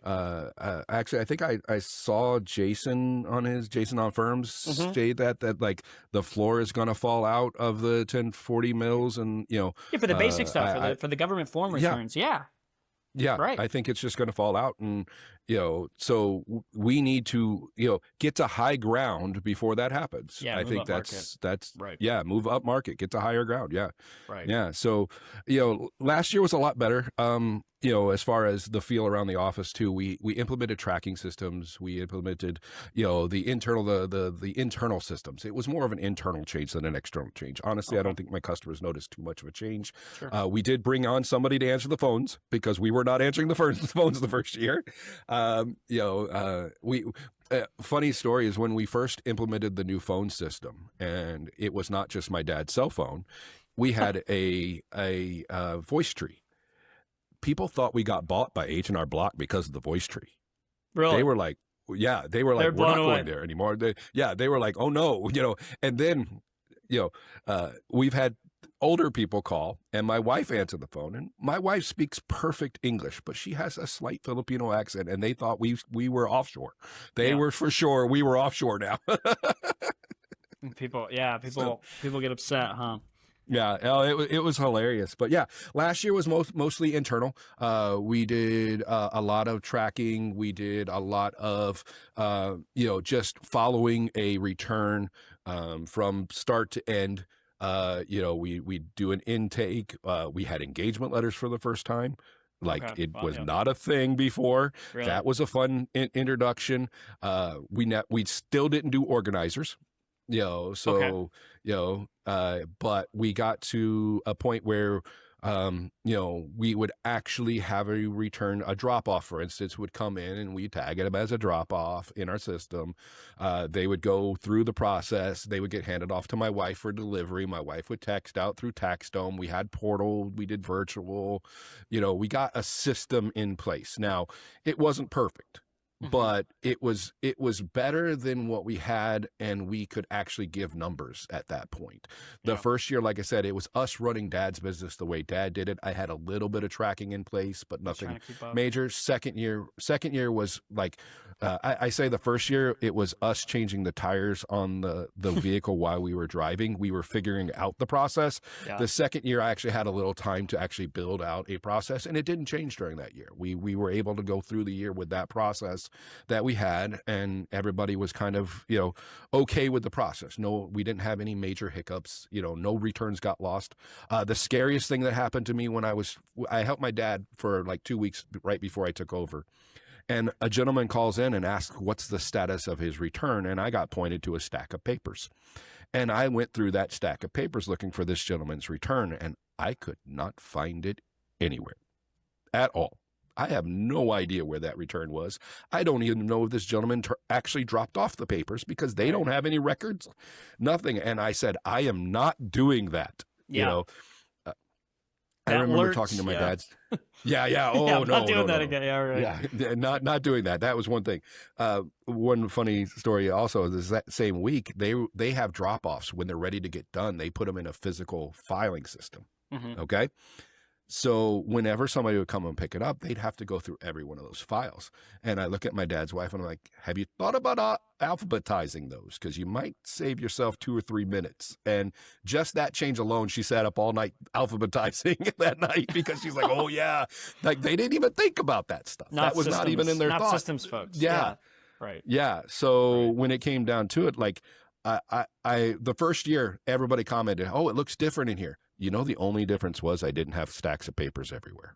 Actually, I think I saw Jason on Firms Mhm. say that like the floor is going to fall out of the 1040 mils, and you know, Yeah, for the basic stuff, I- for the government form Yeah. returns. Yeah. yeah, Right. I think it's just going to fall out, and you know, so we need to get to high ground before that happens. Yeah, I move think up that's Right. yeah, move up market, get to higher ground. Yeah. Right. Yeah. So, last year was a lot better. As far as the feel around the office too, we implemented tracking systems. We implemented, the internal systems. It was more of an internal change than an external change. Honestly, I Okay. don't think my customers noticed too much of a change. Sure. We did bring on somebody to answer the phones because we were not answering the phones the first year. Funny story is when we first implemented the new phone system, and it was not just my dad's cell phone. We had a voice tree. People thought we got bought by H&R Block because of the voice tree. Really? They were like, we're They're not blown going away. there anymore. They were like, oh no, and then, we've had older people call, and my wife answered the phone, and my wife speaks perfect English, but she has a slight Filipino accent, and they thought we were offshore. They Yeah. were for sure. We were offshore now. People get upset, huh? Yeah, it was hilarious. But yeah, last year was mostly internal. We did a lot of tracking. We did a lot of, just following a return from start to end. We do an intake. We had engagement letters for the first time. Like Okay. it Wow, was yeah. not a thing before. Really? That was a fun introduction. We still didn't do organizers. But we got to a point where, we would actually have a drop off, for instance, would come in and we tag them as a drop off in our system. They would go through the process. They would get handed off to my wife for delivery. My wife would text out through TaxDome. We had portal. We did virtual. We got a system in place. Now, it wasn't perfect. Mhm. But it was better than what we had, and we could actually give numbers at that point. The Yeah. first year, like I said, it was us running Dad's business the way Dad did it. I had a little bit of tracking in place, but Just trying nothing to keep up. major. Second year was like, I say the first year it was us changing the tires on the vehicle while we were driving. We were figuring out the process. Yeah. The second year, I actually had a little time to actually build out a process, and it didn't change during that year. We were able to go through the year with that process that we had, and everybody was kind of, okay with the process. No, we didn't have any major hiccups. No returns got lost. The scariest thing that happened to me when I helped my dad for like 2 weeks right before I took over. And a gentleman calls in and asks, what's the status of his return? And I got pointed to a stack of papers. And I went through that stack of papers looking for this gentleman's return, and I could not find it anywhere at all. I have no idea where that return was. I don't even know if this gentleman actually dropped off the papers because they don't have any records, nothing. And I said, I am not doing that. Yeah. I That remember lurks, talking to my yeah. dad's. Yeah. Oh, Yeah, I'm no, not doing no, that no. again. Yeah, right. Yeah, not doing that. That was one thing. One funny story also is that same week they have drop-offs when they're ready to get done. They put them in a physical filing system. Mhm. Okay. So whenever somebody would come and pick it up, they'd have to go through every one of those files. And I look at my dad's wife and I'm like, have you thought about alphabetizing those? Because you might save yourself 2 or 3 minutes. And just that change alone, she sat up all night alphabetizing that night because she's like, oh yeah, like they didn't even think about that stuff. That was not even in their not thought. systems folks. Yeah. Right. Yeah. So Right. when it came down to it, like I the first year, everybody commented, oh, it looks different in here. The only difference was I didn't have stacks of papers everywhere.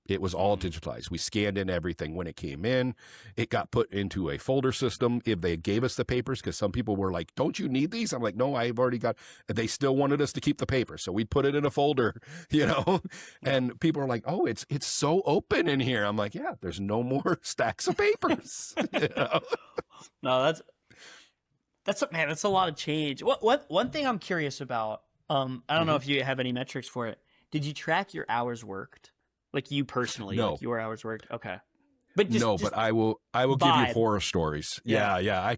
It was all digitalized. We scanned in everything when it came in. It got put into a folder system. If they gave us the papers, because some people were like, don't you need these? I'm like, no, I've already got, they still wanted us to keep the paper. So we put it in a folder, and people are like, oh, it's so open in here. I'm like, yeah, there's no more stacks of papers. No, that's a lot of change. One thing I'm curious about, I don't know if you have any metrics for it. Did you track your hours worked? Like you personally, No. like your hours worked? Okay. But just, but I will give you vibe. horror stories. Yeah. Yeah.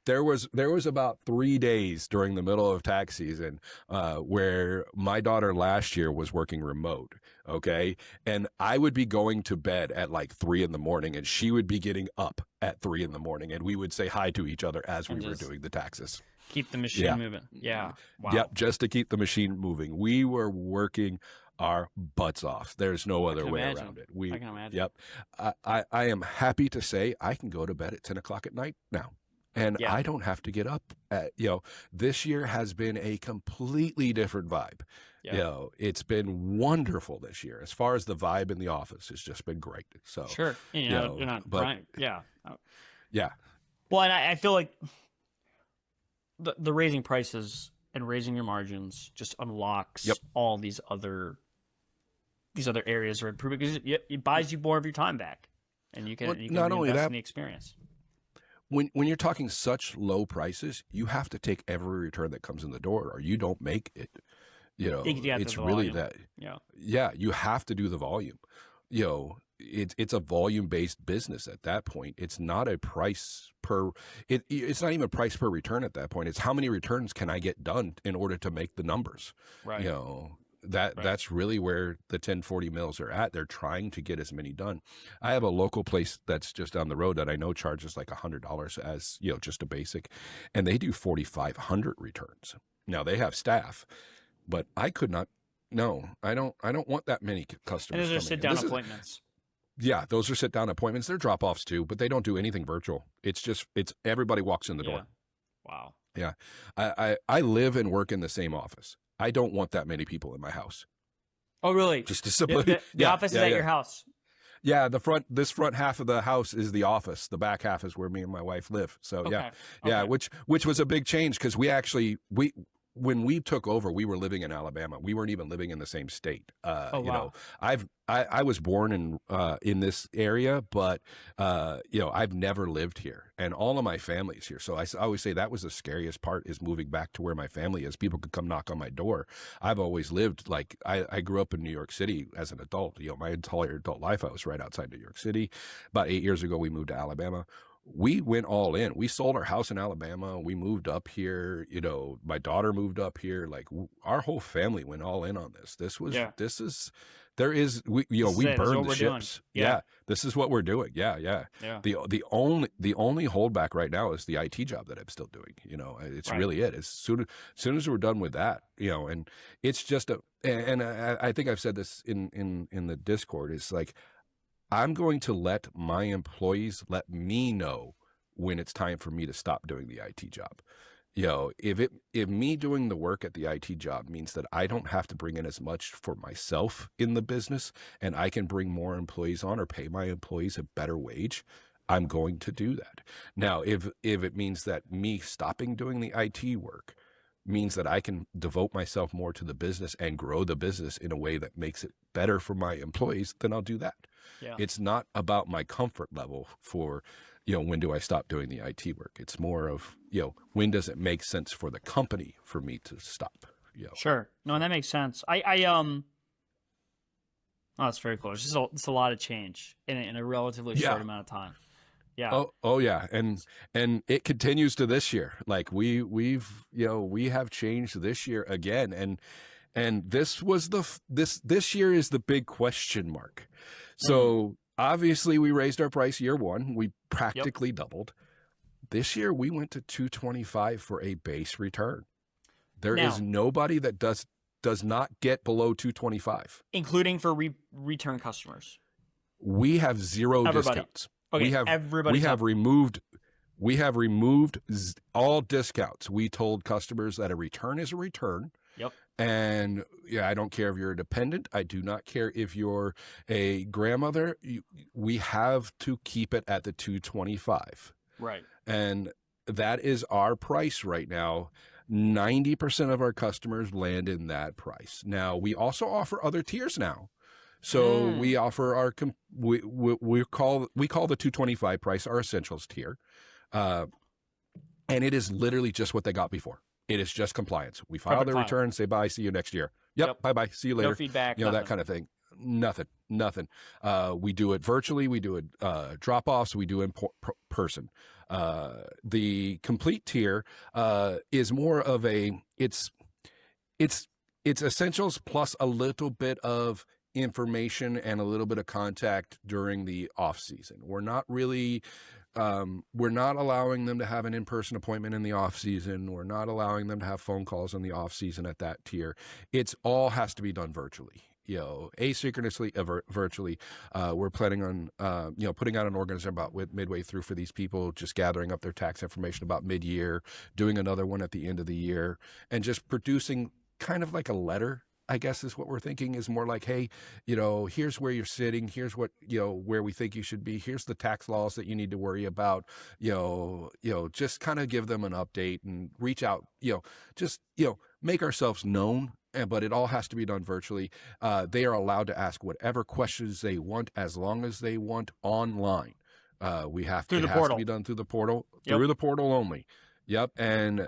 There was about 3 days during the middle of tax season where my daughter last year was working remote. Okay. And I would be going to bed at like 3 a.m. and she would be getting up at 3 a.m. and we would say hi to each other as we were doing the taxes. keep the machine moving. Yeah. Wow. Yep. Just to keep the machine moving. We were working our butts off. There's no other way around it. I can imagine. Yep. I am happy to say I can go to bed at 10 o'clock at night now. And I don't have to get up at, this year has been a completely different vibe. Yeah. It's been wonderful this year. As far as the vibe in the office, it's just been great. So Sure. You're not right. Yeah. Yeah. Well, and I feel like the raising prices and raising your margins just unlocks all these other areas of improvement because it buys you more of your time back, and you can not only invest that, in the experience. When you're talking such low prices, you have to take every return that comes in the door, or you don't make it. It's really that. Yeah, you have to do the volume. It's a volume based business at that point. It's not a price per. It's not even price per return at that point. It's how many returns can I get done in order to make the numbers. Right. That's really where the 1040 mills are at. They're trying to get as many done. I have a local place that's just down the road that I know charges like $100 as, just a basic, and they do 4,500 returns. Now they have staff, but I could not. No, I don't want that many customers. And those are sit down appointments. Yeah, those are sit down appointments. They're drop offs too, but they don't do anything virtual. It's everybody walks in the door. Wow. Yeah. I live and work in the same office. I don't want that many people in my house. Oh, really? Just to simply, the office is at your house. Yeah, this front half of the house is the office. The back half is where me and my wife live. So which was a big change because when we took over, we were living in Alabama. We weren't even living in the same state. I was born in this area, but I've never lived here, and all of my family's here. So I always say that was the scariest part is moving back to where my family is. People could come knock on my door. I've always lived like I grew up in New York City as an adult. My entire adult life, I was right outside New York City. About 8 years ago, we moved to Alabama. We went all in. We sold our house in Alabama. We moved up here. My daughter moved up here. Like our whole family went all in on this. We burned the ships. Yeah. This is what we're doing. Yeah. The only holdback right now is the IT job that I'm still doing. It's really it. As soon as we're done with that, and it's just and I think I've said this in the Discord. It's like, I'm going to let my employees let me know when it's time for me to stop doing the IT job. If me doing the work at the IT job means that I don't have to bring in as much for myself in the business and I can bring more employees on or pay my employees a better wage, I'm going to do that. Now, if it means that me stopping doing the IT work means that I can devote myself more to the business and grow the business in a way that makes it better for my employees, then I'll do that. Yeah. It's not about my comfort level for, when do I stop doing the IT work? It's more of, when does it make sense for the company for me to stop? Sure. No, that makes sense. That's very cool. It's a lot of change in a relatively short amount of time. Yeah. Oh yeah. And it continues to this year. Like we have changed this year again. And this was this year is the big question mark. So obviously we raised our price year one. We practically doubled. This year we went to $225 for a base return. There is nobody that does not get below $225, including for return customers. We have zero discounts. Okay, we have removed all discounts. We told customers that a return is a return. Yep. And yeah, I don't care if you're a dependent. I do not care if you're a grandmother. We have to keep it at the $225. Right. And that is our price right now. 90% of our customers land in that price. Now, we also offer other tiers now. So we offer our we call the $225 price our essentials tier. And it is literally just what they got before. It is just compliance. We file Perfect their file. return, say bye, see you next year. Yep. Bye-bye. See you later. No feedback. You know, that nothing. kind of thing. Nothing. We do it virtually. We do it drop-offs. We do in person. The complete tier is more of it's essentials plus a little bit of information and a little bit of contact during the off season. We're not really we're not allowing them to have an in-person appointment in the off season. We're not allowing them to have phone calls in the off season at that tier. It's all has to be done virtually. You know, asynchronously, virtually. We're planning on, putting out an organization about midway through for these people, just gathering up their tax information about mid-year, doing another one at the end of the year, and just producing kind of like a letter, I guess is what we're thinking, is more like, hey, you know, here's where you're sitting. Here's what, you know, where we think you should be. Here's the tax laws that you need to worry about. Just kind of give them an update and reach out, make ourselves known. But it all has to be done virtually. They are allowed to ask whatever questions they want as long as they want online. It has to be done through the portal, through the portal only. Yep. And,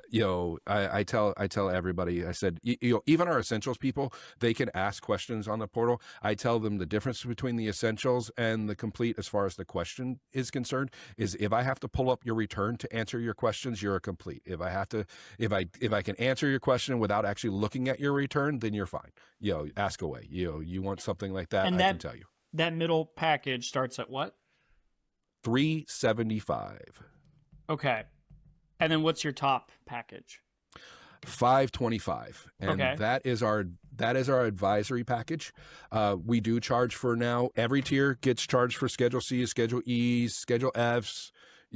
I tell everybody, I said, even our essentials people, they can ask questions on the portal. I tell them the difference between the essentials and the complete as far as the question is concerned is if I have to pull up your return to answer your questions, you're a complete. If I can answer your question without actually looking at your return, then you're fine. Ask away. You want something like that, And I can tell you. That middle package starts at what? $375. Okay. And then what's your top package? $525, and that is our advisory package. We do charge for now. Every tier gets charged for Schedule C, Schedule E's, Schedule F's.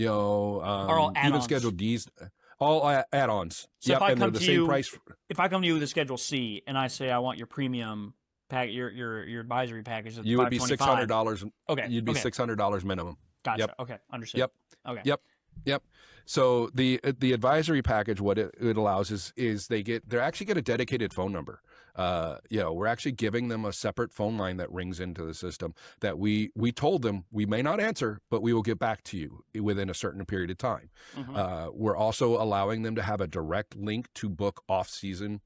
all add-ons. Even Schedule D's. All add-ons. So if I and come they're the to same you, price. If I come to you with a Schedule C and I say I want your premium pack, your advisory package, You would be $600. Okay. You'd be $600 minimum. Gotcha. Yep. Okay. Understood. Yep. Okay. Yep. So the advisory package, what it allows is they actually get a dedicated phone number. We're actually giving them a separate phone line that rings into the system that we told them we may not answer, but we will get back to you within a certain period of time. Mm-hmm. We're also allowing them to have a direct link to book off-season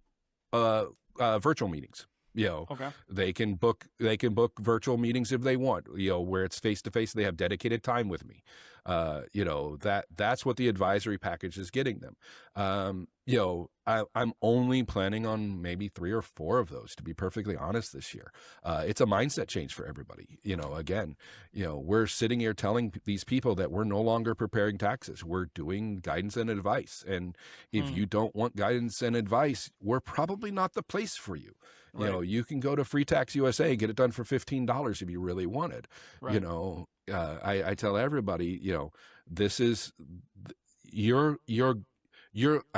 virtual meetings. They can book virtual meetings if they want, where it's face to face. They have dedicated time with me. That's what the advisory package is getting them. I'm only planning on maybe 3 or 4 of those, to be perfectly honest, this year. It's a mindset change for everybody. We're sitting here telling these people that we're no longer preparing taxes. We're doing guidance and advice. And if you don't want guidance and advice, we're probably not the place for you. Right. You can go to Free Tax USA, get it done for $15 if you really want it. Right. I tell everybody, this is I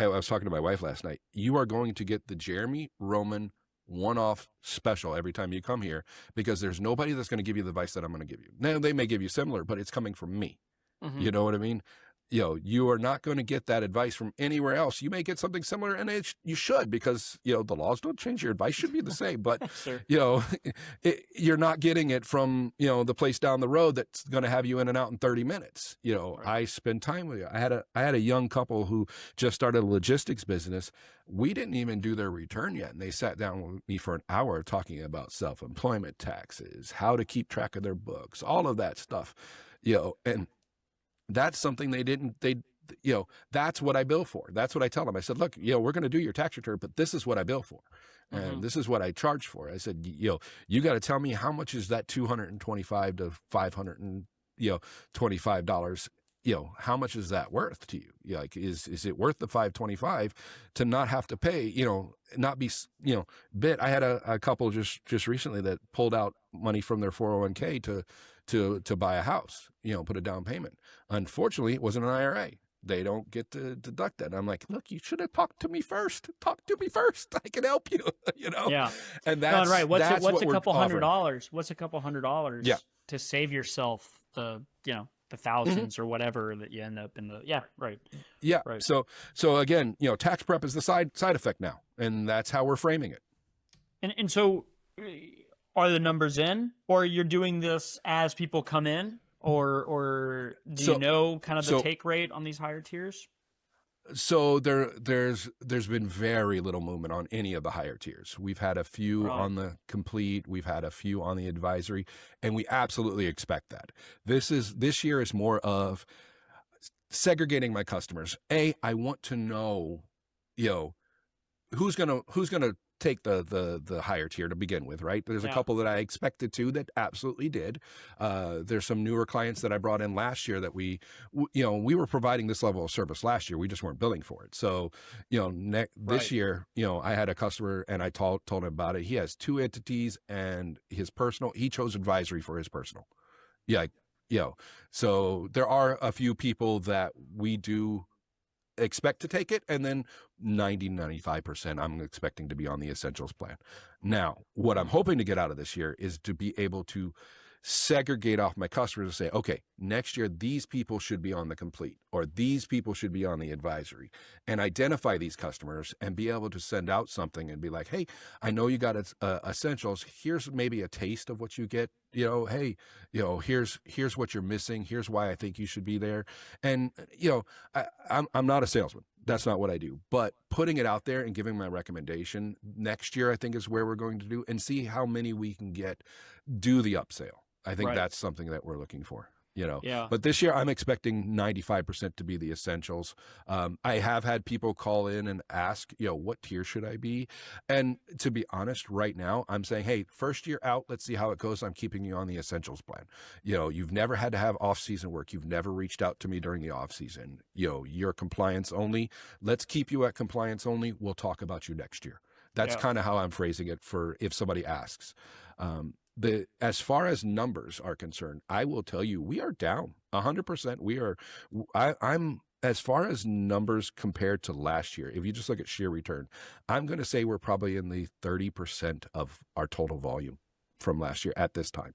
was talking to my wife last night. You are going to get the Jeremy Roman one-off special every time you come here because there's nobody that's going to give you the advice that I'm going to give you. Now, they may give you similar, but it's coming from me. Mm-hmm. You know what I mean? You are not going to get that advice from anywhere else. You may get something similar, and you should because, the laws don't change. Your advice should be the same. But, Sure. You're not getting it from, the place down the road that's going to have you in and out in 30 minutes. Right. I spend time with you. I had a young couple who just started a logistics business. We didn't even do their return yet. And they sat down with me for an hour talking about self-employment taxes, how to keep track of their books, all of that stuff, and that's something that's what I bill for. That's what I tell them. I said, look, we're going to do your tax return, but this is what I bill for. And this is what I charge for. I said, you got to tell me how much is that $225 to $525, how much is that worth to you? Is it worth the $525 to not have to pay, not be, bit. I had a couple just recently that pulled out money from their 401k to buy a house, put a down payment. Unfortunately, it wasn't an IRA. they don't get to deduct that. And I'm like, look, you should have talked to me first. Talk to me first. I can help you. You know. Yeah. And No, that's right. What's that's what's what a we're couple offering. $100? What's a couple $100 Yeah. to save yourself the the thousands or whatever that you end up in the right. Yeah. Right. So again, tax prep is the side effect now, and that's how we're framing it. And so are the numbers in, or you're doing this as people come in, or do you know kind of the take rate on these higher tiers? So there's been very little movement on any of the higher tiers. We've had a few on the complete, we've had a few on the advisory, and we absolutely expect that. This year is more of segregating my customers. I want to know, who's gonna take the higher tier to begin with, right? There's a couple that I expected to that absolutely did. There's some newer clients that I brought in last year that we were providing this level of service last year. We just weren't billing for it. So, this year, I had a customer and I told him about it. He has 2 entities and his personal, he chose advisory for his personal. So there are a few people that we do expect to take it, and then 95% I'm expecting to be on the essentials plan. Now, what I'm hoping to get out of this year is to be able to segregate off my customers and say, okay, next year these people should be on the complete, or these people should be on the advisory, and identify these customers and be able to send out something and be like, hey, I know you got essentials. Here's maybe a taste of what you get. Hey, here's what you're missing. Here's why I think you should be there. And I'm not a salesman. That's not what I do. But putting it out there and giving my recommendation next year, I think, is where we're going to do, and see how many we can do the upsell. I think that's something that we're looking for. But this year I'm expecting 95% to be the essentials. I have had people call in and ask, what tier should I be? And to be honest, right now I'm saying, hey, first year out, let's see how it goes. I'm keeping you on the essentials plan. You've never had to have off-season work. You've never reached out to me during the off-season. You're compliance only. Let's keep you at compliance only. We'll talk about you next year. That's kind of how I'm phrasing it for if somebody asks. As far as numbers are concerned, I will tell you, we are down 100%. We are, I'm as far as numbers compared to last year, if you just look at sheer return, I'm going to say we're probably in the 30% of our total volume from last year at this time.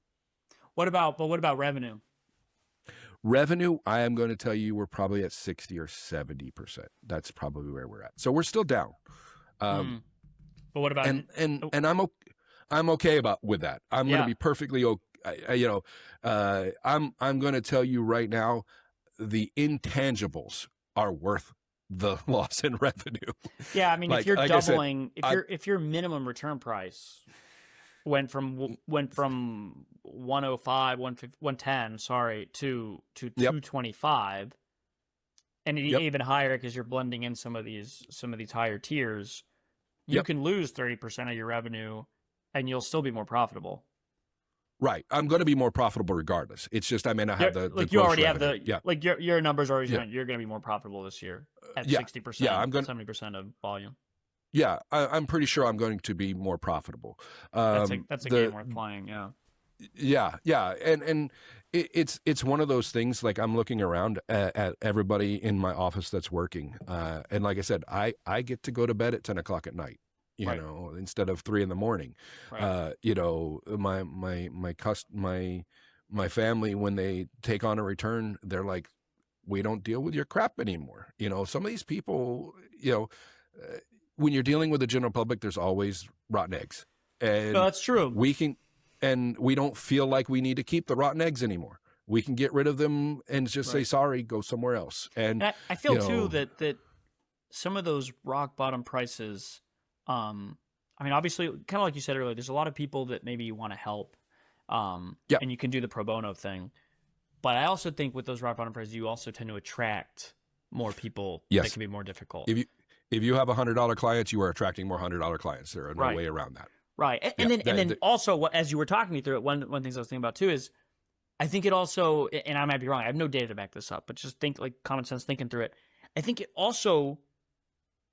What about revenue? Revenue, I am going to tell you, we're probably at 60 or 70%. That's probably where we're at. So we're still down. But what about, and I'm okay with that. I'm going to be perfectly okay. I'm going to tell you right now, the intangibles are worth the loss in revenue. Yeah, I mean, if you're doubling, if your minimum return price went from 105, 110, to 225, and even higher because you're blending in some of these higher tiers, you can lose 30% of your revenue, and you'll still be more profitable. Right. I'm going to be more profitable regardless. It's just I may not have the you already revenue. have like your numbers are already you're going to be more profitable this year at 60%. Yeah, I'm going 70% of volume. Yeah, I'm pretty sure I'm going to be more profitable. That's a game worth playing. Yeah. Yeah, and it's one of those things. Like, I'm looking around at everybody in my office that's working, and like I said, I get to go to bed at 10 o'clock at night. Instead of 3 a.m. Right. My family, when they take on a return, they're like, we don't deal with your crap anymore. Some of these people, when you're dealing with the general public, there's always rotten eggs. And no, that's true. We don't feel like we need to keep the rotten eggs anymore. We can get rid of them and just say, sorry, go somewhere else. And I feel too that some of those rock bottom prices, I mean, obviously, kind of like you said earlier, there's a lot of people that maybe you want to help, and you can do the pro bono thing. But I also think with those rock bottom prices, you also tend to attract more people that can be more difficult. If you have $100 clients, you are attracting more $100 clients. There are no way around that. Right. And then also, as you were talking me through it, one of the things I was thinking about too is, I think it also, and I might be wrong, I have no data to back this up, but just think like common sense thinking through it. I think it also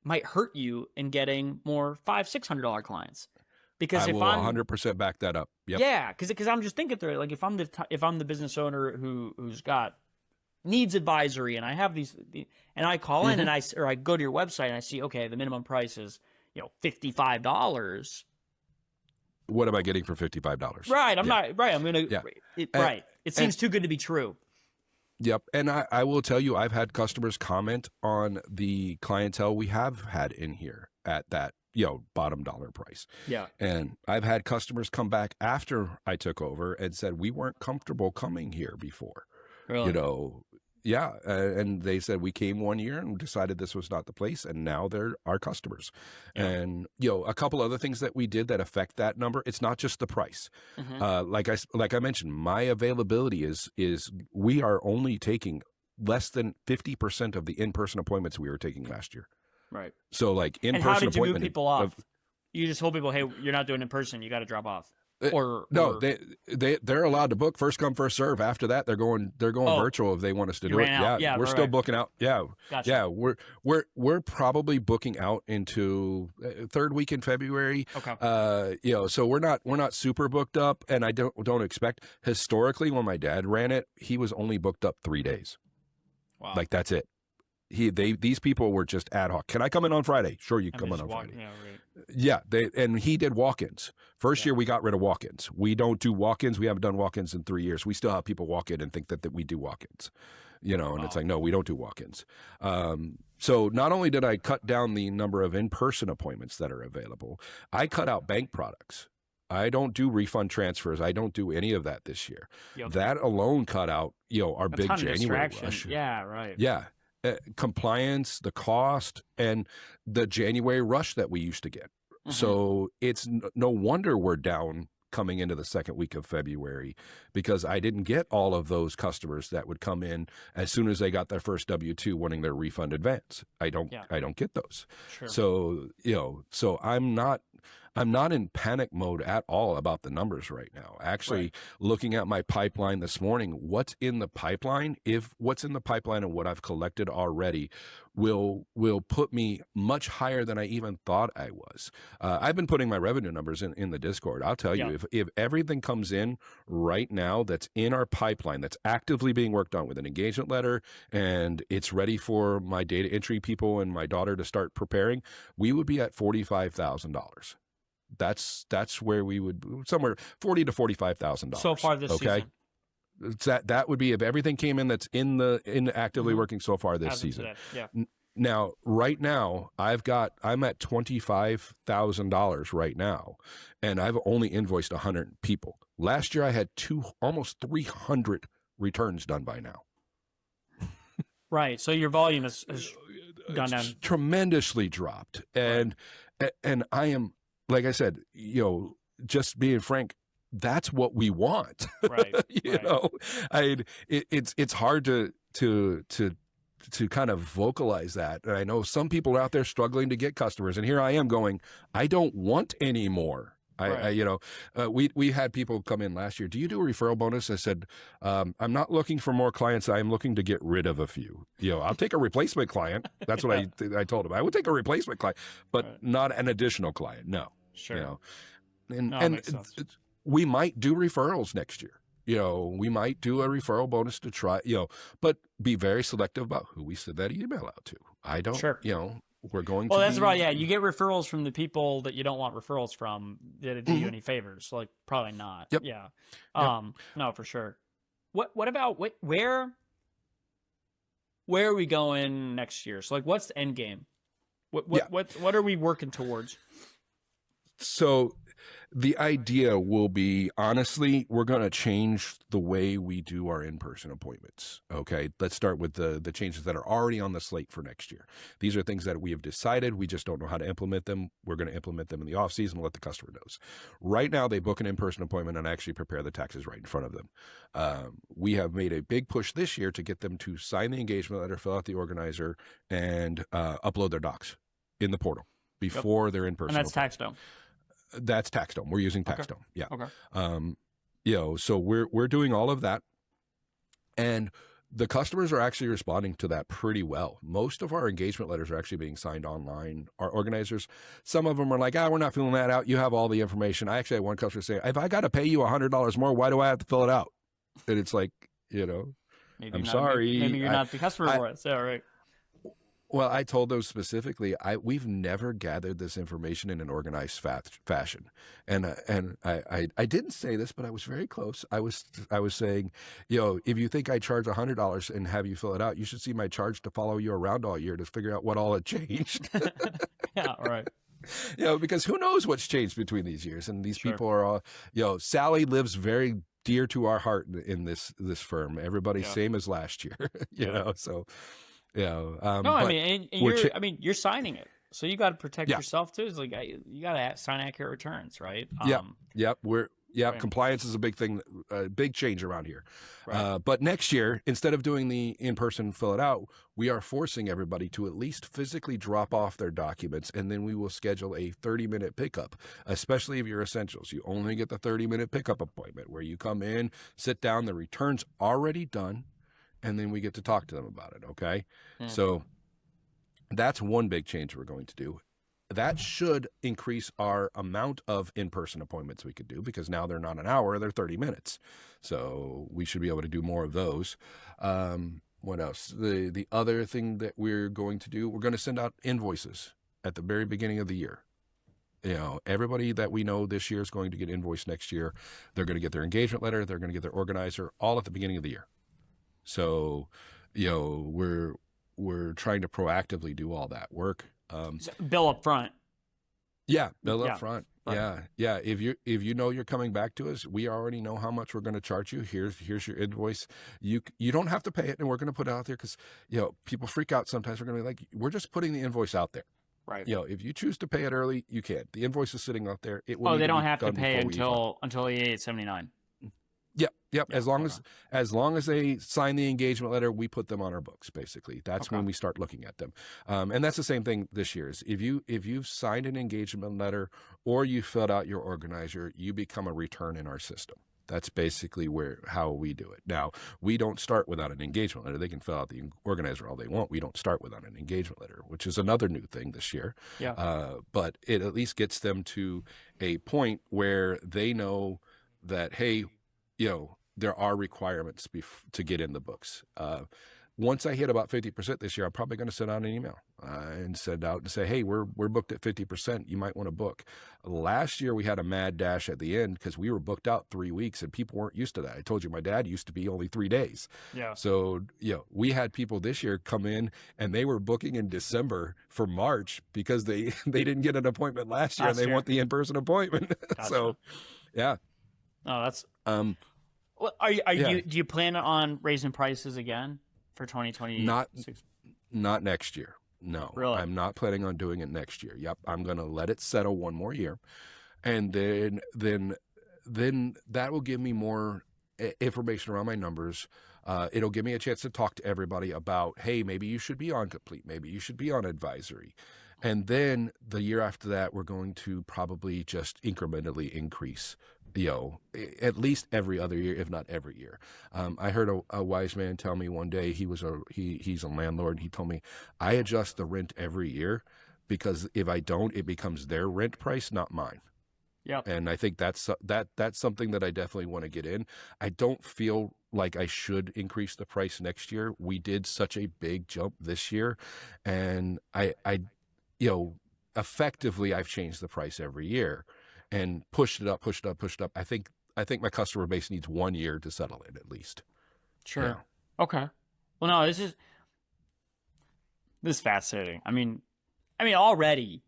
might hurt you in getting more $500-$600 clients, because I will 100% back that up. Yep. Yeah, because I'm just thinking through it. Like if I'm the business owner who's got needs advisory, and I have and I call in and I go to your website and I see, okay, the minimum price is, $55. What am I getting for $55? Right. I'm not right. I'm going to, Yeah. right. It seems too good to be true. Yep. And I will tell you, I've had customers comment on the clientele we have had in here at that, bottom dollar price. Yeah. And I've had customers come back after I took over and said, we weren't comfortable coming here before. Really? Yeah. And they said, we came one year and decided this was not the place. And now they're our customers. Yeah. And, a couple other things that we did that affect that number. It's not just the price. Mm-hmm. Like I mentioned, my availability is we are only taking less than 50% of the in-person appointments we were taking last year. Right. So like in-person And how did you move appointment. people off? You just told people, hey, you're not doing it in person. You got to drop off. No, they're allowed to book first come first serve. After that, they're going virtual if they want us to do it. Yeah, we're still booking out. Yeah, gotcha. Yeah, we're probably booking out into third week in February. Okay. So we're not super booked up, and I don't expect. Historically, when my dad ran it, he was only booked up 3 days. Wow. Like that's it. These people were just ad hoc. Can I come in on Friday? Sure, you can come in on Friday. Yeah, right. Yeah, and he did walk-ins. First year we got rid of walk-ins. We don't do walk-ins. We haven't done walk-ins in 3 years. We still have people walk in and think that we do walk-ins. And it's like, no, we don't do walk-ins. So not only did I cut down the number of in-person appointments that are available, I cut out bank products. I don't do refund transfers. I don't do any of that this year. Yep. That alone cut out, our big January rush. Yeah, right. Yeah. Compliance, the cost, and the January rush that we used to get. Mm-hmm. So it's no wonder we're down coming into the second week of February, because I didn't get all of those customers that would come in as soon as they got their first W-2 wanting their refund advance. I don't get those. Sure. So I'm not in panic mode at all about the numbers right now. Actually, looking at my pipeline this morning, what's in the pipeline, and what I've collected already will put me much higher than I even thought I was. I've been putting my revenue numbers in the Discord. I'll tell you, if everything comes in right now that's in our pipeline, that's actively being worked on with an engagement letter, and it's ready for my data entry people and my daughter to start preparing, we would be at $45,000. That's where we would somewhere $40,000 to $45,000 so far this season. That would be if everything came in that's in actively working so far this season. Yeah. Now, right now, I'm at $25,000 right now, and I've only invoiced 100 people. Last year, I had almost 300 returns done by now. Right. So your volume has gone down tremendously dropped, and I am, like I said, just being frank, that's what we want. Right. It's hard to kind of vocalize that. And I know some people are out there struggling to get customers, and here I am going, I don't want any more. We had people come in last year. Do you do a referral bonus? I said, I'm not looking for more clients. I'm looking to get rid of a few. I'll take a replacement client. That's what I told him. I would take a replacement client, but not an additional client. No. Sure. And we might do referrals next year. We might do a referral bonus to try, but be very selective about who we send that email out to. I don't, we're going to. Well, that's right. Yeah. You get referrals from the people that you don't want referrals from. Did it do you any favors? Like, probably not. Yep. Yeah. Yep. No, for sure. What about where are we going next year? So, like, what's the end game? What are we working towards? So the idea will be, honestly, we're going to change the way we do our in-person appointments. Okay, let's start with the changes that are already on the slate for next year. These are things that we have decided. We just don't know how to implement them. We're going to implement them in the off-season. We'll let the customer knows. Right now, they book an in-person appointment and actually prepare the taxes right in front of them. We have made a big push this year to get them to sign the engagement letter, fill out the organizer, and upload their docs in the portal before their in-person And that's appointment. TaxDome. That's TaxDome. We're using TaxDome. Okay. Yeah. Okay. So we're doing all of that, and the customers are actually responding to that pretty well. Most of our engagement letters are actually being signed online. Our organizers, some of them are like, we're not filling that out. You have all the information. I actually had one customer say, if I got to pay you $100 more, why do I have to fill it out? And it's like, Maybe I'm you're not, sorry. Maybe you're not the customer for it. So, right. Well, I told them specifically, we've never gathered this information in an organized fashion, and I didn't say this, but I was very close. I was saying, if you think I charge $100 and have you fill it out, you should see my charge to follow you around all year to figure out what all had changed. Yeah, right. Because who knows what's changed between these years, and these Sure. people are all, Sally lives very dear to our heart in this firm. Everybody's Yeah. same as last year, so. No, but I mean, and we're you're signing it, so you got to protect Yeah. yourself too. It's like you got to sign accurate returns, right? Yep. Right. Compliance is a big thing, big change around here. Right. But next year, instead of doing the in-person fill it out, we are forcing everybody to at least physically drop off their documents, and then we will schedule a 30-minute pickup, especially if you're essentials. You only get the 30-minute pickup appointment where you come in, sit down, the return's already done, and then we get to talk to them about it, okay? So that's one big change we're going to do. That should increase our amount of in-person appointments we could do, because now they're not an hour, they're 30 minutes. So we should be able to do more of those. What else? The other thing that we're going to do, we're going to send out invoices at the very beginning of the year. Everybody that we know this year is going to get invoiced next year. They're going to get their engagement letter. They're going to get their organizer all at the beginning of the year. So, we're trying to proactively do all that work. Bill up front. Yeah, bill Yeah, up front. right. Yeah. If you know you're coming back to us, we already know how much we're going to charge you. Here's your invoice. You don't have to pay it, and we're going to put it out there because people freak out sometimes. We're going to be like, we're just putting the invoice out there. Right. If you choose to pay it early, you can. The invoice is sitting out there. It will. Oh, they need don't be have to done pay before we file. until $88.79. Yep. Yeah, As long as they sign the engagement letter, we put them on our books. Basically, that's when we start looking at them. And that's the same thing this year. Is if you've signed an engagement letter or you filled out your organizer, you become a return in our system. That's basically how we do it. Now, we don't start without an engagement letter. They can fill out the organizer all they want. We don't start without an engagement letter, which is another new thing this year. Yeah. But it at least gets them to a point where they know that, hey, there are requirements to get in the books. Once I hit about 50% this year, I'm probably going to send out an email and send out and say, hey, we're booked at 50%. You might want to book. Last year, we had a mad dash at the end because we were booked out 3 weeks and people weren't used to that. I told you my dad used to be only 3 days. Yeah. So, we had people this year come in and they were booking in December for March because they didn't get an appointment last year and they want the in-person appointment. Gotcha. So, yeah. Oh, that's. Well, do you plan on raising prices again for 2026? Not next year. No, Really? I'm not planning on doing it next year. Yep, I'm going to let it settle one more year, and then that will give me more information around my numbers. It'll give me a chance to talk to everybody about, hey, maybe you should be on complete, maybe you should be on advisory, and then the year after that, we're going to probably just incrementally increase. At least every other year, if not every year. I heard a wise man tell me one day, he's a landlord. He told me, I adjust the rent every year because if I don't, it becomes their rent price, not mine. Yep. And I think that's something that I definitely want to get in. I don't feel like I should increase the price next year. We did such a big jump this year, and I effectively I've changed the price every year. And pushed it up. I think my customer base needs 1 year to settle in at least. Sure. Yeah. Okay. Well, no, this is fascinating. I mean, already,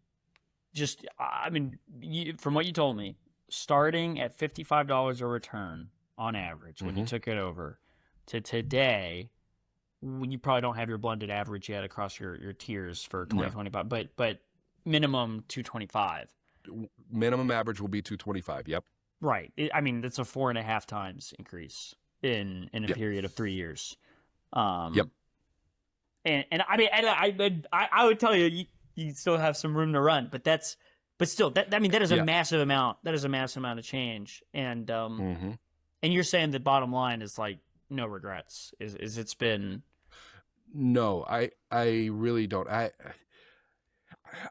from what you told me, starting at $55 a return on average when you took it over to today, when you probably don't have your blended average yet across your tiers for 2025, but minimum 225. Minimum average will be 225. Yep. Right. That's a 4.5 times increase in a period of 3 years. Yep. And I would tell you still have some room to run, but that is a massive amount. That is a massive amount of change. And and you're saying the bottom line is like no regrets. Is it's been. No, I really don't.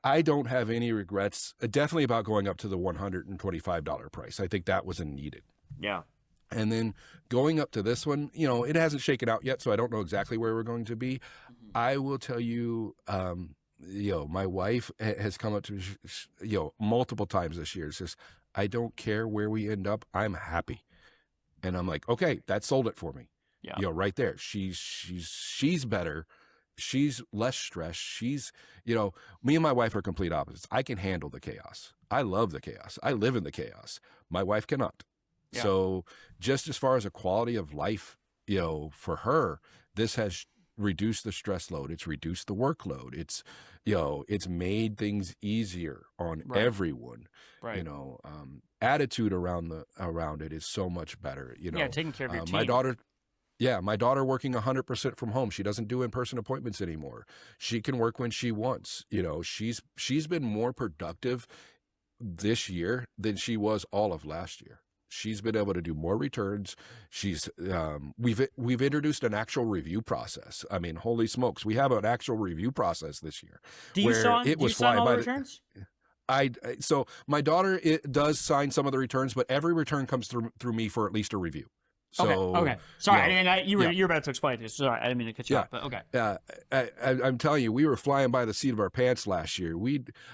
I don't have any regrets, definitely about going up to the $125 price. I think that was needed. Yeah. And then going up to this one, you know, it hasn't shaken out yet, so I don't know exactly where we're going to be. I will tell you, you know, my wife has come up to me, you know, multiple times this year. Says, I don't care where we end up. I'm happy. And I'm like, okay, that sold it for me. Yeah. You know, right there. She's better. She's less stressed. She's, you know, me and my wife are complete opposites. I can handle the chaos. I love the chaos. I live in the chaos. My wife cannot. Yeah. So just as far as a quality of life, you know, for her, this has reduced the stress load. It's reduced the workload. It's, you know, it's made things easier on Right. everyone. Right. You know, attitude around it is so much better. You know, Yeah, taking care of your team. my daughter working 100% from home. She doesn't do in-person appointments anymore. She can work when she wants. You know, she's been more productive this year than she was all of last year. She's been able to do more returns. She's we've introduced an actual review process. I mean, holy smokes, we have an actual review process this year. Do you where sign, it do you was sign flying all by the the- returns? So my daughter does sign some of the returns, but every return comes through me for at least a review. So, Okay. Sorry, you know, you were about to explain this. Sorry, I didn't mean to cut you Yeah. off, but okay. I'm telling you, we were flying by the seat of our pants last year.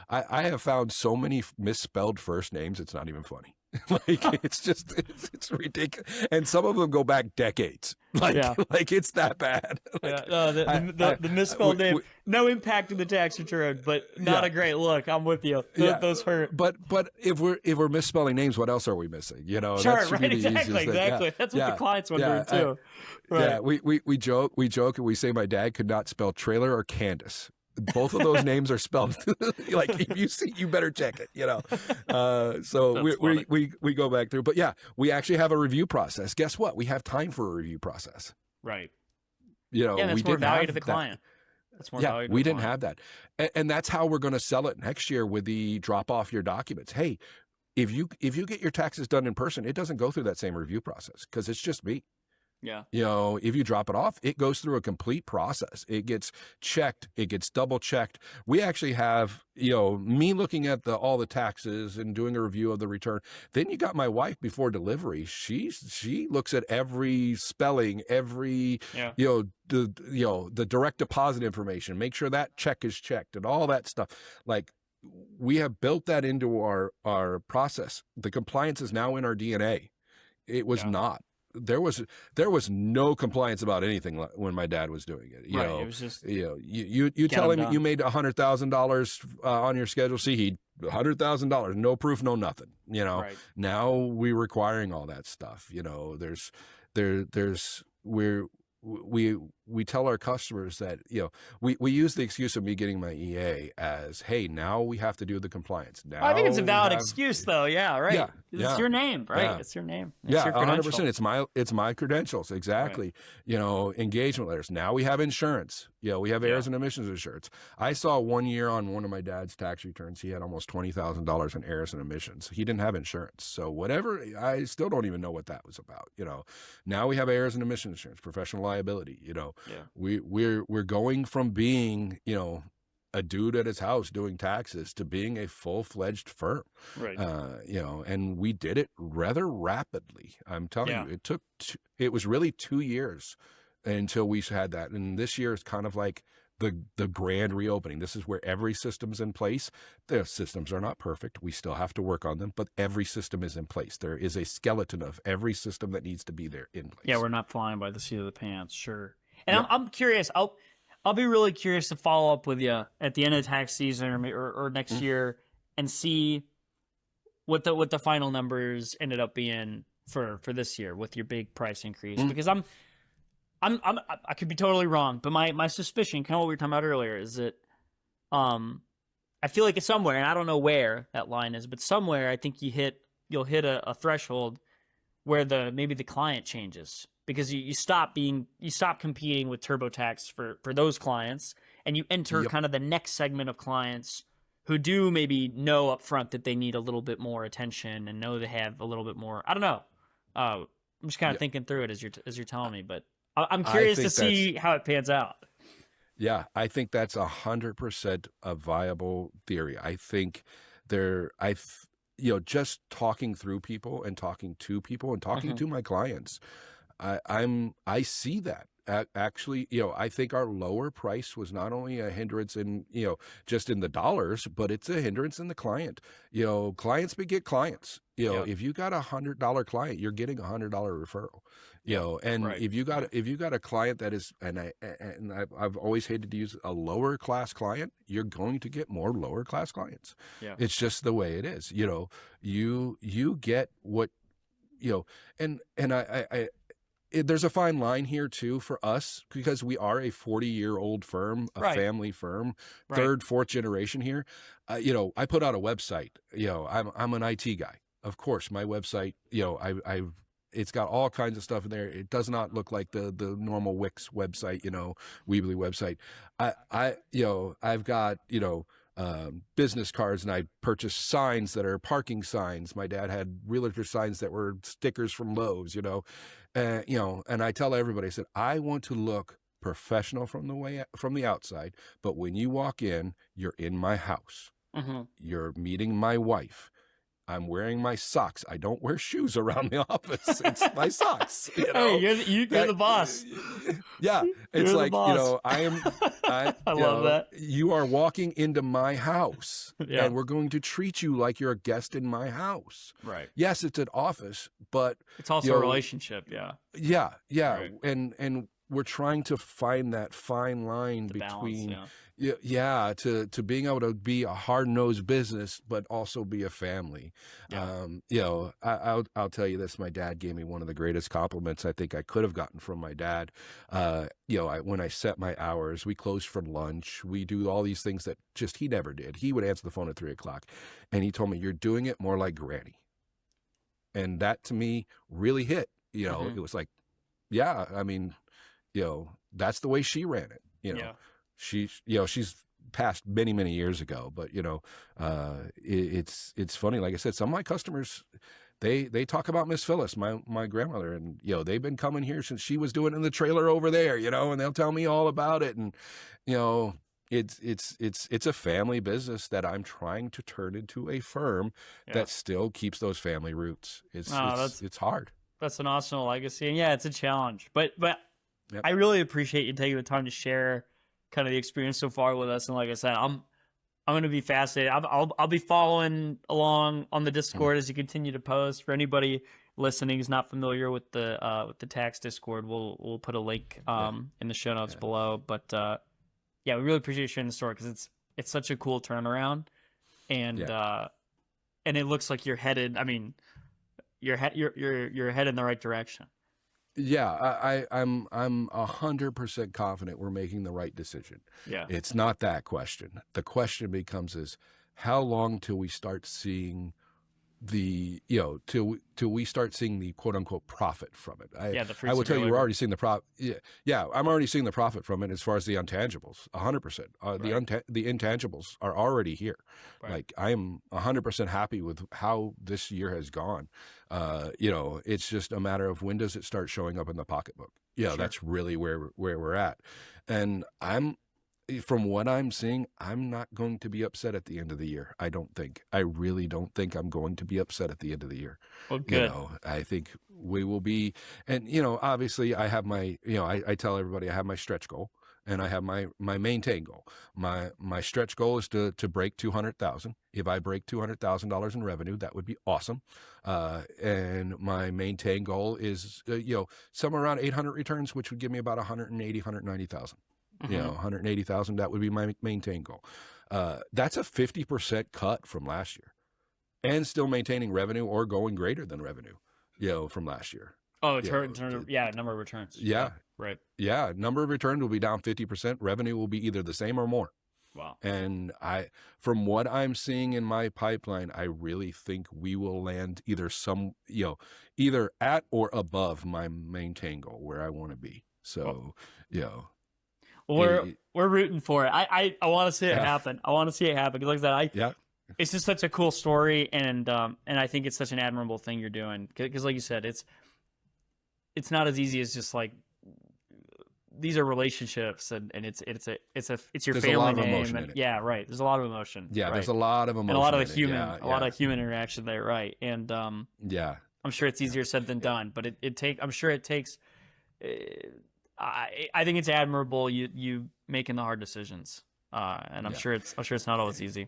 I have found so many misspelled first names. It's not even funny. Like it's ridiculous. And some of them go back decades. Like, Yeah. like it's that bad. Like, Yeah, the misspelled name, no impact in the tax return, but not Yeah. a great look. I'm with you. Yeah. Those hurt. But if we're misspelling names, what else are we missing? You know, Sure, that should right, be the exactly. easiest thing. Yeah. That's what Yeah. the client's wondering Yeah. too. Right. Yeah, we joke and we say my dad could not spell trailer or Candace. Both of those names are spelled like if you see, you better check it. You know, so That's funny. we go back through. But yeah, we actually have a review process. Guess what? We have time for a review process. Right. You know, Yeah, that's we more didn't value have to the that. client. That's more Yeah, value to we the didn't client. have that, and that's how we're going to sell it next year with the drop off your documents. Hey, if you get your taxes done in person, it doesn't go through that same review process because it's just me. Yeah. You know, if you drop it off, it goes through a complete process. It gets checked. It gets double checked. We actually have, you know, me looking at all the taxes and doing a review of the return. Then you got my wife before delivery. She looks at every spelling, every, Yeah. the direct deposit information, make sure that check is checked and all that stuff. Like, we have built that into our process. The compliance is now in our DNA. It was Yeah. not. There was no compliance about anything when my dad was doing it. You Right. know, It was just you Get tell 'em him done. you made $100,000 on your schedule. See, he $100,000, no proof, no nothing. You know, right. now we're requiring all that stuff. You know, we tell our customers that, you know, we use the excuse of me getting my EA as, hey, now we have to do the compliance. Now I think it's a we valid have- excuse, though. Yeah, right. Yeah, It's yeah, your name, right? yeah. It's your name. It's Yeah, your 100%. credential. It's my credentials. Exactly. You know, engagement letters. Now we have insurance. You know, we have errors and emissions insurance. I saw one year on one of my dad's tax returns, he had almost $20,000 in errors and emissions. He didn't have insurance. So whatever, I still don't even know what that was about. You know, now we have errors and emissions insurance, professional liability. You know, Yeah. we're going from being, you know, a dude at his house doing taxes to being a full-fledged firm. Right. You know, and we did it rather rapidly. I'm telling Yeah. you, it was really 2 years until we had that. And this year is kind of like the grand reopening. This is where every system's in place. The systems are not perfect. We still have to work on them, but every system is in place. There is a skeleton of every system that needs to be there in place. Yeah, we're not flying by the seat of the pants, sure. And Yeah. I'm curious. I'll be really curious to follow up with you at the end of tax season or next year and see what the final numbers ended up being for this year with your big price increase. Because I could be totally wrong, but my suspicion, kind of what we were talking about earlier, is that I feel like it's somewhere, and I don't know where that line is, but somewhere I think you'll hit a threshold where maybe the client changes because you stop competing with TurboTax for those clients, and you enter Yep. kind of the next segment of clients who do maybe know up front that they need a little bit more attention and know they have a little bit more. I don't know. I'm just kind of thinking through it as you're telling me, but I'm curious to think see how it pans out. Yeah, I think that's 100% a viable theory. I think just talking through people and talking to people and talking Mhm. to my clients, I see that. Actually, I think our lower price was not only a hindrance in, just in the dollars, but it's a hindrance in the client. Clients beget clients. Yeah. If you got $100 client, you're getting $100 referral. And right. if you got a client that is, I've always hated to use a lower class client, you're going to get more lower class clients. Yeah. It's just the way it is. You get what, and there's a fine line here too for us because we are a 40-year-old firm, a Right. family firm, Right. third, fourth generation here. I put out a website. I'm an IT guy. Of course, my website, it's got all kinds of stuff in there. It does not look like the normal Wix website, Weebly website. I've got, business cards, and I purchased signs that are parking signs. My dad had realtor signs that were stickers from Lowe's, and I tell everybody, I said, I want to look professional from the outside, but when you walk in, you're in my house. Mm-hmm. You're meeting my wife. I'm wearing my socks. I don't wear shoes around the office. It's my socks. Hey, you're the boss. Yeah, it's You're the like boss. I love that. You are walking into my house, Yeah. and we're going to treat you like you're a guest in my house. Right. Yes, it's an office, but It's also a relationship. Yeah. yeah, Right. and we're trying to find that fine line The balance. between Yeah. to being able to be a hard-nosed business but also be a family. Yeah. I'll tell you this, my dad gave me one of the greatest compliments I think I could have gotten from my dad. When I set my hours, we closed for lunch, we do all these things that just he never did. He would answer the phone at 3:00 and he told me, "You're doing it more like Granny." And that to me really hit. Mhm. It was like, yeah, I mean, that's the way she ran it. Yeah. She's passed many, many years ago, but it's funny. Like I said, some of my customers, they talk about Miss Phyllis, my grandmother, and they've been coming here since she was doing it in the trailer over there, and they'll tell me all about it, and it's a family business that I'm trying to turn into a firm that still keeps those family roots. It's hard. That's an awesome legacy, and yeah, it's a challenge. But Yep. I really appreciate you taking the time to share kind of the experience so far with us. And like I said, I'm going to be fascinated. I'll be following along on the Discord as you continue to post. For anybody listening who's not familiar with the tax Discord, we'll put a link in the show notes below. But we really appreciate you sharing the story because it's such a cool turnaround, and it looks like you're headed. I mean, you're headed in the right direction. Yeah, I'm 100% confident we're making the right decision. Yeah. It's not that question. The question becomes is how long till we start seeing the till we start seeing the quote unquote profit from it. The fruits I will of tell your you, we're labor. already seeing the profit. Yeah, I'm already seeing the profit from it as far as the intangibles. 100%. The intangibles are already here. Right. Like I am 100% happy with how this year has gone. It's just a matter of when does it start showing up in the pocketbook. Sure. That's really where we're at, and from what I'm seeing, I'm not going to be upset at the end of the year. I don't think. I really don't think I'm going to be upset at the end of the year. Well, good. I think we will be, and obviously I have my, I tell everybody I have my stretch goal and I have my maintain goal. My stretch goal is to break 200,000. If I break $200,000 in revenue, that would be awesome. And my maintain goal is, somewhere around 800 returns, which would give me about 190,000. 180,000, that would be my maintain goal. That's a 50% cut from last year and still maintaining revenue or going greater than revenue, from last year. Oh, in terms of, number of returns. Yeah. Right. Yeah. Number of returns will be down 50%. Revenue will be either the same or more. Wow. And from what I'm seeing in my pipeline, I really think we will land either at or above my maintain goal where I want to be. So, Well, we're rooting for it. I want to see it happen. I want to see it happen because, like I said, it's just such a cool story, and I think it's such an admirable thing you're doing. Because, like you said, it's not as easy as just like these are relationships, and it's your There's a family lot of name. emotion And, in it. yeah, right. There's a lot of emotion. Yeah, right. there's a lot of emotion. and a lot of in the it. human, Yeah, a lot yeah. of human interaction there, right? And Yeah. I'm sure it's easier said than done, but I'm sure it takes. I think it's admirable you making the hard decisions, and I'm Yeah. sure it's not always easy.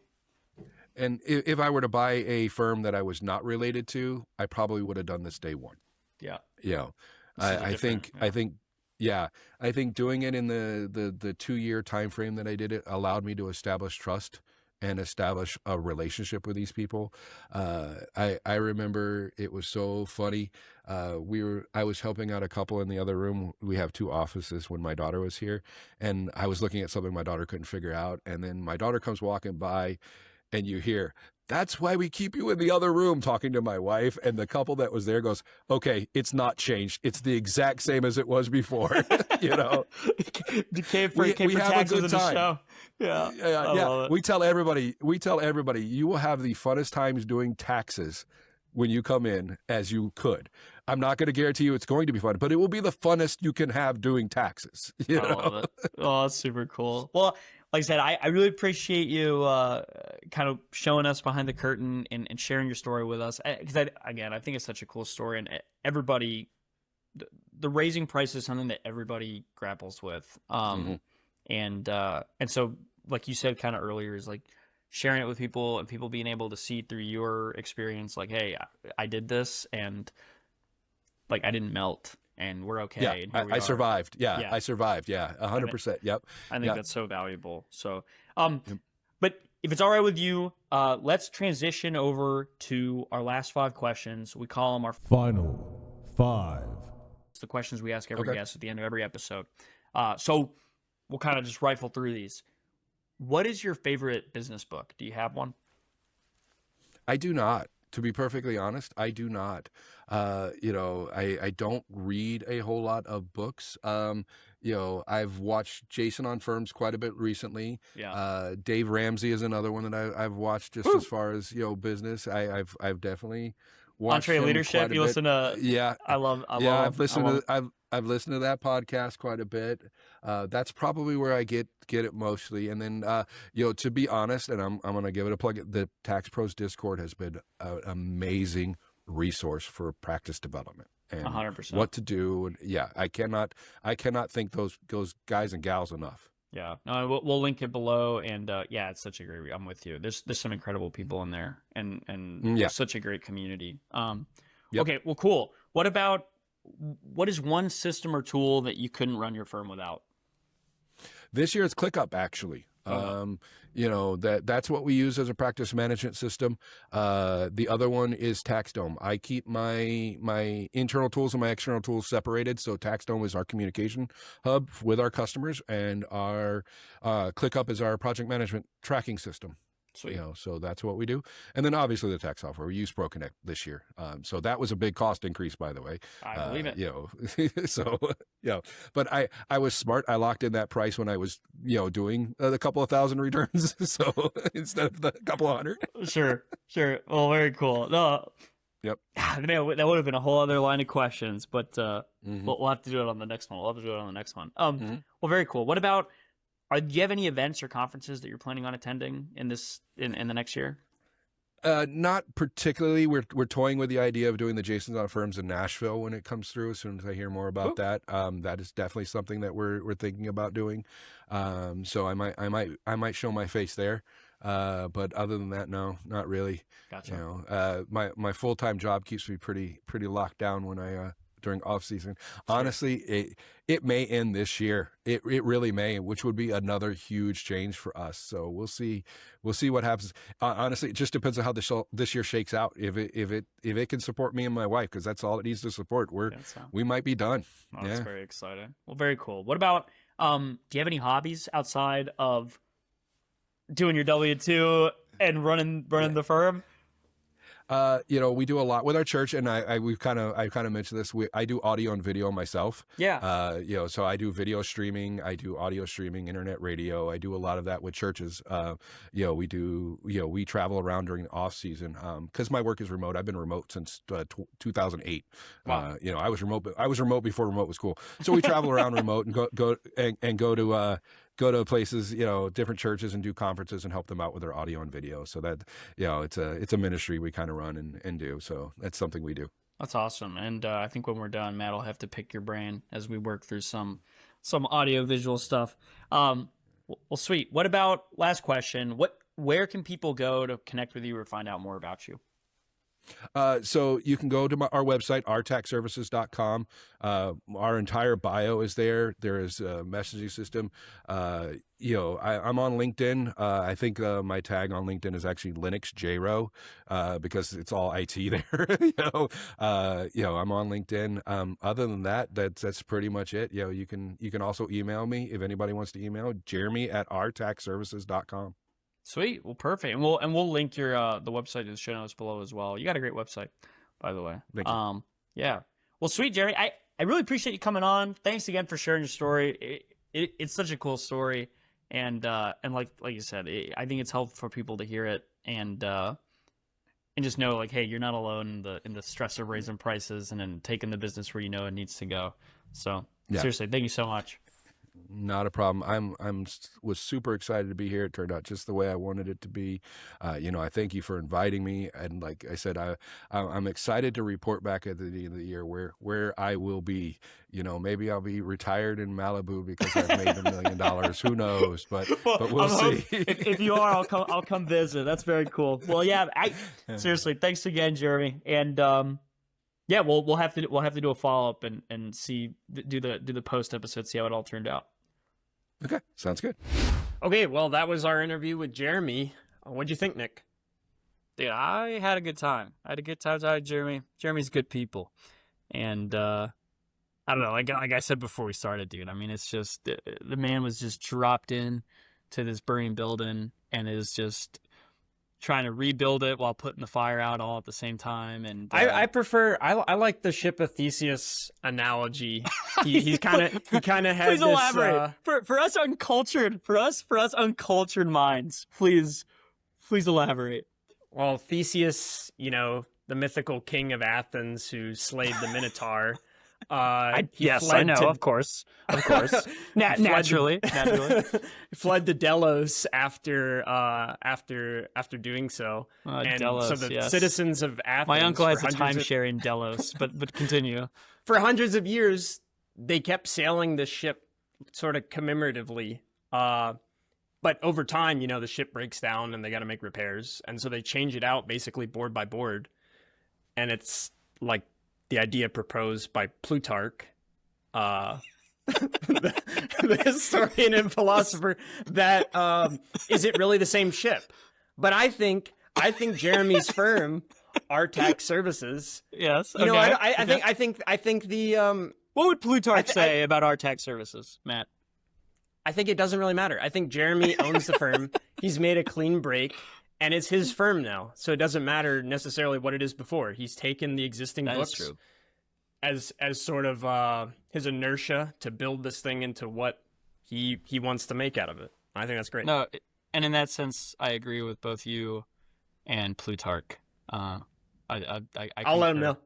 And if I were to buy a firm that I was not related to, I probably would have done this day one. Yeah. You know, This is I think yeah. I think doing it in the 2-year time frame that I did it allowed me to establish trust and establish a relationship with these people. I remember it was so funny. I was helping out a couple in the other room. We have 2 offices when my daughter was here, and I was looking at something my daughter couldn't figure out, and then my daughter comes walking by, and you hear, "That's why we keep you in the other room," talking to my wife. And the couple that was there goes, "Okay, it's not changed. It's the exact same as it was before." You know, came for we have a taxes good in the time. show. Yeah. I love it. We tell everybody, you will have the funnest times doing taxes when you come in as you could. I'm not going to guarantee you it's going to be fun, but it will be the funnest you can have doing taxes. You I know? love it. Oh, that's super cool. Well, like I said, I really appreciate you kind of showing us behind the curtain and sharing your story with us. Because I think it's such a cool story, and everybody, the raising price is something that everybody grapples with. And so, like you said kind of earlier, is like sharing it with people and people being able to see through your experience, like, hey, I did this, and like I didn't melt. And we're okay. Yeah, and here we I are. survived. Yeah, Yeah. I survived. Yeah, 100%. Yep. I think Yeah. that's so valuable. So, but if it's all right with you, let's transition over to our last 5 questions. We call them our Final 5. it's the questions we ask every Okay. guest at the end of every episode. So we'll kind of just rifle through these. What is your favorite business book? Do you have one? I do not. To be perfectly honest, I do not. I don't read a whole lot of books. I've watched Jason on Firms quite a bit recently. Yeah. Dave Ramsey is another one that I've watched just as far as business. I've definitely watched him EntreLeadership. quite a You bit. listen to? Yeah, I've listened to I've listened to that podcast quite a bit. That's probably where I get it mostly. And then to be honest, and I'm gonna give it a plug. The Tax Pros Discord has been an amazing resource for practice development and 100%. what to do. And yeah, I cannot thank those guys and gals enough. Yeah. No, we'll link it below. And yeah, it's such a great. I'm with you. There's some incredible people in there, and Yeah. such a great community. Yep. Okay. Well, cool. What is one system or tool that you couldn't run your firm without? This year it's ClickUp, actually. That's what we use as a practice management system. The other one is TaxDome. I keep my internal tools and my external tools separated. So TaxDome is our communication hub with our customers, and our ClickUp is our project management tracking system. Sweet. So that's what we do. And then obviously the tax software, we use ProConnect this year. So that was a big cost increase, by the way. I believe it. So, but I was smart. I locked in that price when I was, doing a couple of thousand returns. So instead of the couple of hundred. Sure. Well, very cool. No. Yep. Man, that would have been a whole other line of questions, but Mhm. we'll have to do it on the next one. Mhm. Well, very cool. What about? Do you have any events or conferences that you're planning on attending in the next year? Not particularly. We're toying with the idea of doing the Jason's on Firms in Nashville when it comes through. As soon as I hear more about that, that is definitely something that we're thinking about doing. So I might show my face there. But other than that, no, not really. Gotcha. My full-time job keeps me pretty locked down when I during off season. Honestly, it may end this year. It really may, which would be another huge change for us. So we'll see what happens. Honestly, it just depends on how this year shakes out. If it can support me and my wife, because that's all it needs to support, we might be done. Oh, that's very exciting. Well, very cool. What about do you have any hobbies outside of doing your W-2 and running the firm? We do a lot with our church, and I kind of mentioned this. I do audio and video myself. Yeah. So I do video streaming, I do audio streaming, internet radio. I do a lot of that with churches. We travel around during the off season because my work is remote. I've been remote since 2008. Wow. I was remote before remote was cool. So we travel around remote and go to places, different churches and do conferences and help them out with their audio and video. So that, it's a ministry we kind of run and do. So that's something we do. That's awesome. And I think when we're done, Matt will have to pick your brain as we work through some audio visual stuff. Well, sweet. What about, last question, where can people go to connect with you or find out more about you? So you can go to our website, rtaxservices.com. Our entire bio is there. There is a messaging system. I'm on LinkedIn. I think my tag on LinkedIn is actually Linux JRO because it's all IT there. I'm on LinkedIn. Other than that, that's pretty much it. You can also email me if anybody wants to email Jeremy@rtaxservices.com. Sweet. Well, perfect. And we'll link your the website in the show notes below as well. You got a great website, by the way. Thank you. Yeah. Well, sweet, Jerry. I really appreciate you coming on. Thanks again for sharing your story. It's such a cool story, and like you said, I think it's helpful for people to hear it and just know, like, hey, you're not alone in the stress of raising prices and then taking the business where it needs to go. So seriously, thank you so much. Not a problem. Was super excited to be here. It turned out just the way I wanted it to be. I thank you for inviting me. And like I said, I'm excited to report back at the end of the year where I will be. Maybe I'll be retired in Malibu because I've made $1 million. Who knows? But we'll see. If you are, I'll come visit. That's very cool. Well, yeah. Seriously, thanks again, Jeremy. And yeah, we'll have to do a follow up and do the post episode, see how it all turned out. Okay, sounds good. Okay, well, that was our interview with Jeremy. What'd you think, Nick? Dude, I had a good time. I had a good time with Jeremy. Jeremy's good people, and I don't know. Like I said before we started, dude. I mean, it's just the man was just dropped in to this burning building and is just trying to rebuild it while putting the fire out all at the same time. And I like the ship of Theseus analogy. He kind of has please this, elaborate for us uncultured minds. Please elaborate. Well, Theseus, the mythical king of Athens who slayed the Minotaur. Yes, I know. Of course. Naturally. Fled to Delos after doing so. And Delos, so the yes. citizens of Athens. My uncle has a timeshare in Delos, but continue. For hundreds of years, they kept sailing the ship sort of commemoratively. But over time, the ship breaks down and they got to make repairs, and so they change it out basically board by board, and it's like the idea proposed by Plutarch, the historian and philosopher, that is it really the same ship? But I think Jeremy's firm, Artax Services. Yes. Okay. I think the what would Plutarch say about Artax Services, Matt? I think it doesn't really matter. I think Jeremy owns the firm. He's made a clean break. And it's his firm now, so it doesn't matter necessarily what it is before. He's taken the existing books as sort of his inertia to build this thing into what he wants to make out of it. I think that's great. No, and in that sense, I agree with both you and Plutarch. I'll let him know.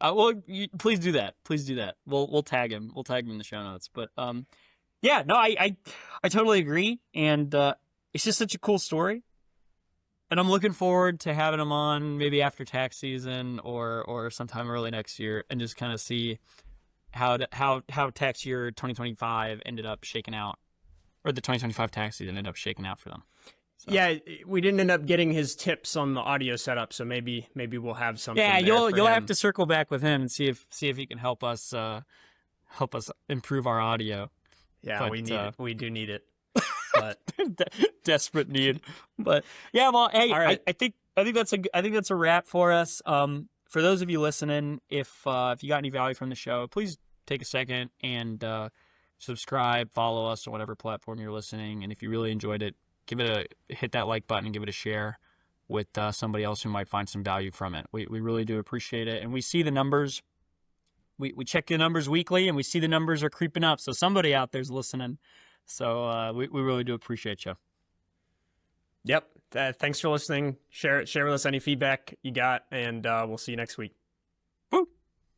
Well, please do that. Please do that. We'll tag him. We'll tag him in the show notes. But yeah, no, I totally agree, and it's just such a cool story. And I'm looking forward to having him on maybe after tax season or sometime early next year and just kind of see how tax year 2025 ended up shaking out, or the 2025 tax season ended up shaking out for them. So. Yeah, we didn't end up getting his tips on the audio setup, so maybe we'll have something. Yeah, there you'll have to circle back with him and see if he can help us improve our audio. Yeah, but, we need it. We do need it. But desperate need. But yeah, well, hey, right. I think that's a wrap for us. For those of you listening, if you got any value from the show, please take a second and subscribe, follow us on whatever platform you're listening. And if you really enjoyed it, hit that like button and give it a share. with somebody else who might find some value from it. We really do appreciate it. And we see the numbers. We check the numbers weekly, and we see the numbers are creeping up. So somebody out there's listening. So we really do appreciate you. Yep. Thanks for listening. Share with us any feedback you got, and we'll see you next week.